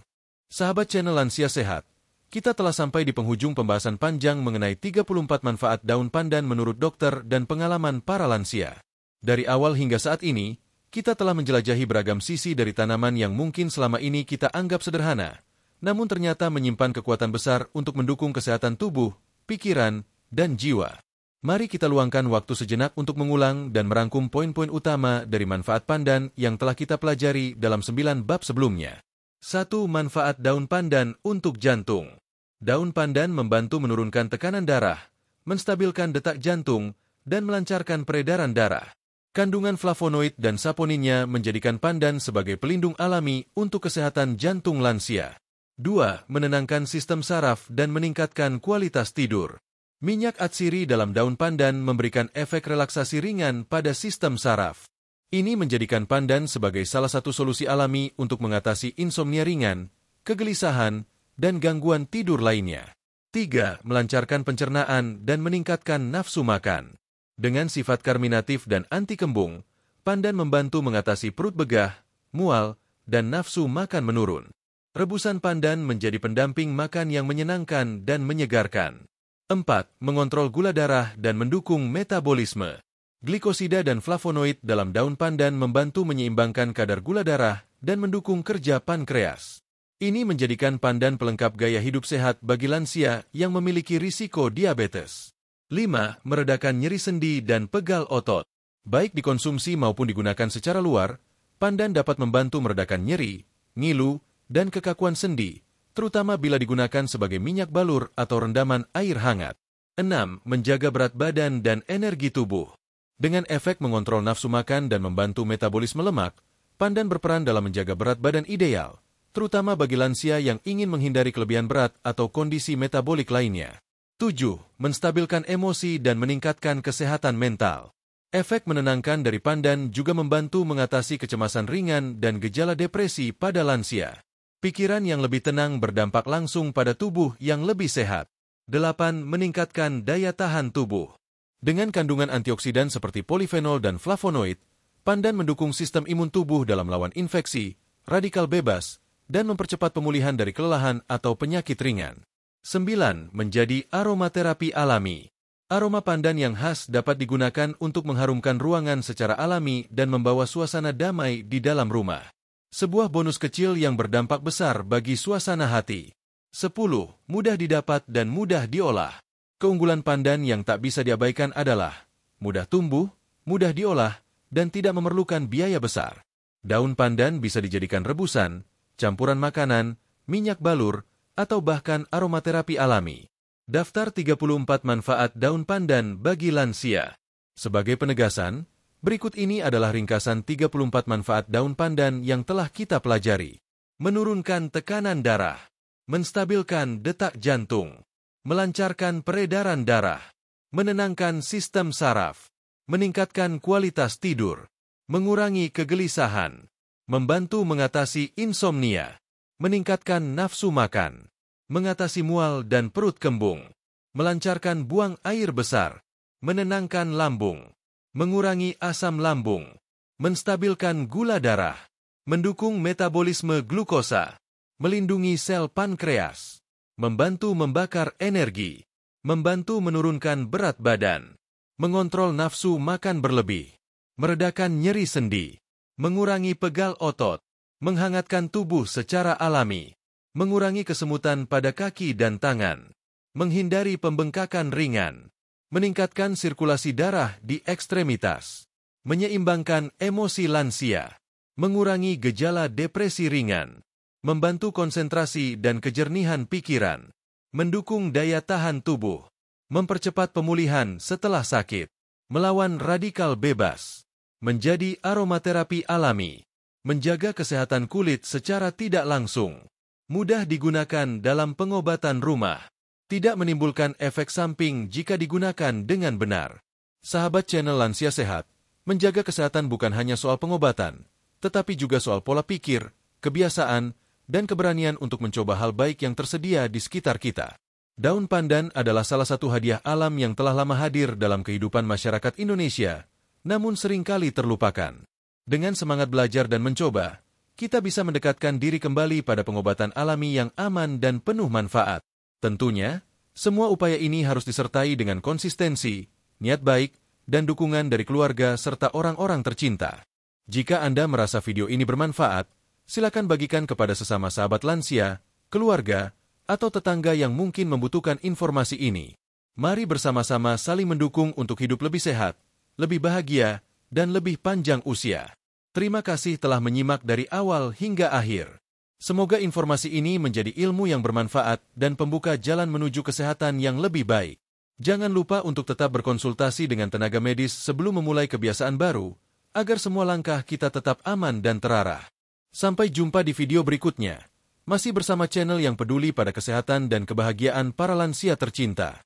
Sahabat channel Lansia Sehat, kita telah sampai di penghujung pembahasan panjang mengenai 34 manfaat daun pandan menurut dokter dan pengalaman para lansia. Dari awal hingga saat ini, kita telah menjelajahi beragam sisi dari tanaman yang mungkin selama ini kita anggap sederhana, namun ternyata menyimpan kekuatan besar untuk mendukung kesehatan tubuh, pikiran, dan jiwa. Mari kita luangkan waktu sejenak untuk mengulang dan merangkum poin-poin utama dari manfaat pandan yang telah kita pelajari dalam 9 bab sebelumnya. 1. Manfaat daun pandan untuk jantung. Daun pandan membantu menurunkan tekanan darah, menstabilkan detak jantung, dan melancarkan peredaran darah. Kandungan flavonoid dan saponinnya menjadikan pandan sebagai pelindung alami untuk kesehatan jantung lansia. 2. Menenangkan sistem saraf dan meningkatkan kualitas tidur. Minyak atsiri dalam daun pandan memberikan efek relaksasi ringan pada sistem saraf. Ini menjadikan pandan sebagai salah satu solusi alami untuk mengatasi insomnia ringan, kegelisahan, dan gangguan tidur lainnya. 3. Melancarkan pencernaan dan meningkatkan nafsu makan. Dengan sifat karminatif dan anti kembung, pandan membantu mengatasi perut begah, mual, dan nafsu makan menurun. Rebusan pandan menjadi pendamping makan yang menyenangkan dan menyegarkan. 4. Mengontrol gula darah dan mendukung metabolisme. Glikosida dan flavonoid dalam daun pandan membantu menyeimbangkan kadar gula darah dan mendukung kerja pankreas. Ini menjadikan pandan pelengkap gaya hidup sehat bagi lansia yang memiliki risiko diabetes. 5. Meredakan nyeri sendi dan pegal otot. Baik dikonsumsi maupun digunakan secara luar, pandan dapat membantu meredakan nyeri, ngilu, dan kekakuan sendi, terutama bila digunakan sebagai minyak balur atau rendaman air hangat. 6. Menjaga berat badan dan energi tubuh. Dengan efek mengontrol nafsu makan dan membantu metabolisme lemak, pandan berperan dalam menjaga berat badan ideal, terutama bagi lansia yang ingin menghindari kelebihan berat atau kondisi metabolik lainnya. 7. Menstabilkan emosi dan meningkatkan kesehatan mental. Efek menenangkan dari pandan juga membantu mengatasi kecemasan ringan dan gejala depresi pada lansia. Pikiran yang lebih tenang berdampak langsung pada tubuh yang lebih sehat. 8. Meningkatkan daya tahan tubuh. Dengan kandungan antioksidan seperti polifenol dan flavonoid, pandan mendukung sistem imun tubuh dalam melawan infeksi, radikal bebas, dan mempercepat pemulihan dari kelelahan atau penyakit ringan. 9. Menjadi aromaterapi alami. Aroma pandan yang khas dapat digunakan untuk mengharumkan ruangan secara alami dan membawa suasana damai di dalam rumah. Sebuah bonus kecil yang berdampak besar bagi suasana hati. 10. Mudah didapat dan mudah diolah. Keunggulan pandan yang tak bisa diabaikan adalah mudah tumbuh, mudah diolah, dan tidak memerlukan biaya besar. Daun pandan bisa dijadikan rebusan, campuran makanan, minyak balur, atau bahkan aromaterapi alami. Daftar 34 manfaat daun pandan bagi lansia. Sebagai penegasan, berikut ini adalah ringkasan 34 manfaat daun pandan yang telah kita pelajari. Menurunkan tekanan darah, menstabilkan detak jantung, melancarkan peredaran darah, menenangkan sistem saraf, meningkatkan kualitas tidur, mengurangi kegelisahan, membantu mengatasi insomnia, meningkatkan nafsu makan, mengatasi mual dan perut kembung, melancarkan buang air besar, menenangkan lambung, mengurangi asam lambung, menstabilkan gula darah, mendukung metabolisme glukosa, melindungi sel pankreas, membantu membakar energi, membantu menurunkan berat badan, mengontrol nafsu makan berlebih, meredakan nyeri sendi, mengurangi pegal otot, menghangatkan tubuh secara alami, mengurangi kesemutan pada kaki dan tangan, menghindari pembengkakan ringan, meningkatkan sirkulasi darah di ekstremitas, menyeimbangkan emosi lansia, mengurangi gejala depresi ringan, membantu konsentrasi dan kejernihan pikiran, mendukung daya tahan tubuh, mempercepat pemulihan setelah sakit, melawan radikal bebas, menjadi aromaterapi alami, menjaga kesehatan kulit secara tidak langsung, mudah digunakan dalam pengobatan rumah, tidak menimbulkan efek samping jika digunakan dengan benar. Sahabat channel Lansia Sehat, menjaga kesehatan bukan hanya soal pengobatan, tetapi juga soal pola pikir, kebiasaan, dan keberanian untuk mencoba hal baik yang tersedia di sekitar kita. Daun pandan adalah salah satu hadiah alam yang telah lama hadir dalam kehidupan masyarakat Indonesia, namun seringkali terlupakan. Dengan semangat belajar dan mencoba, kita bisa mendekatkan diri kembali pada pengobatan alami yang aman dan penuh manfaat. Tentunya, semua upaya ini harus disertai dengan konsistensi, niat baik, dan dukungan dari keluarga serta orang-orang tercinta. Jika Anda merasa video ini bermanfaat, silakan bagikan kepada sesama sahabat lansia, keluarga, atau tetangga yang mungkin membutuhkan informasi ini. Mari bersama-sama saling mendukung untuk hidup lebih sehat, lebih bahagia, dan lebih panjang usia. Terima kasih telah menyimak dari awal hingga akhir. Semoga informasi ini menjadi ilmu yang bermanfaat dan pembuka jalan menuju kesehatan yang lebih baik. Jangan lupa untuk tetap berkonsultasi dengan tenaga medis sebelum memulai kebiasaan baru, agar semua langkah kita tetap aman dan terarah. Sampai jumpa di video berikutnya. Masih bersama channel yang peduli pada kesehatan dan kebahagiaan para lansia tercinta.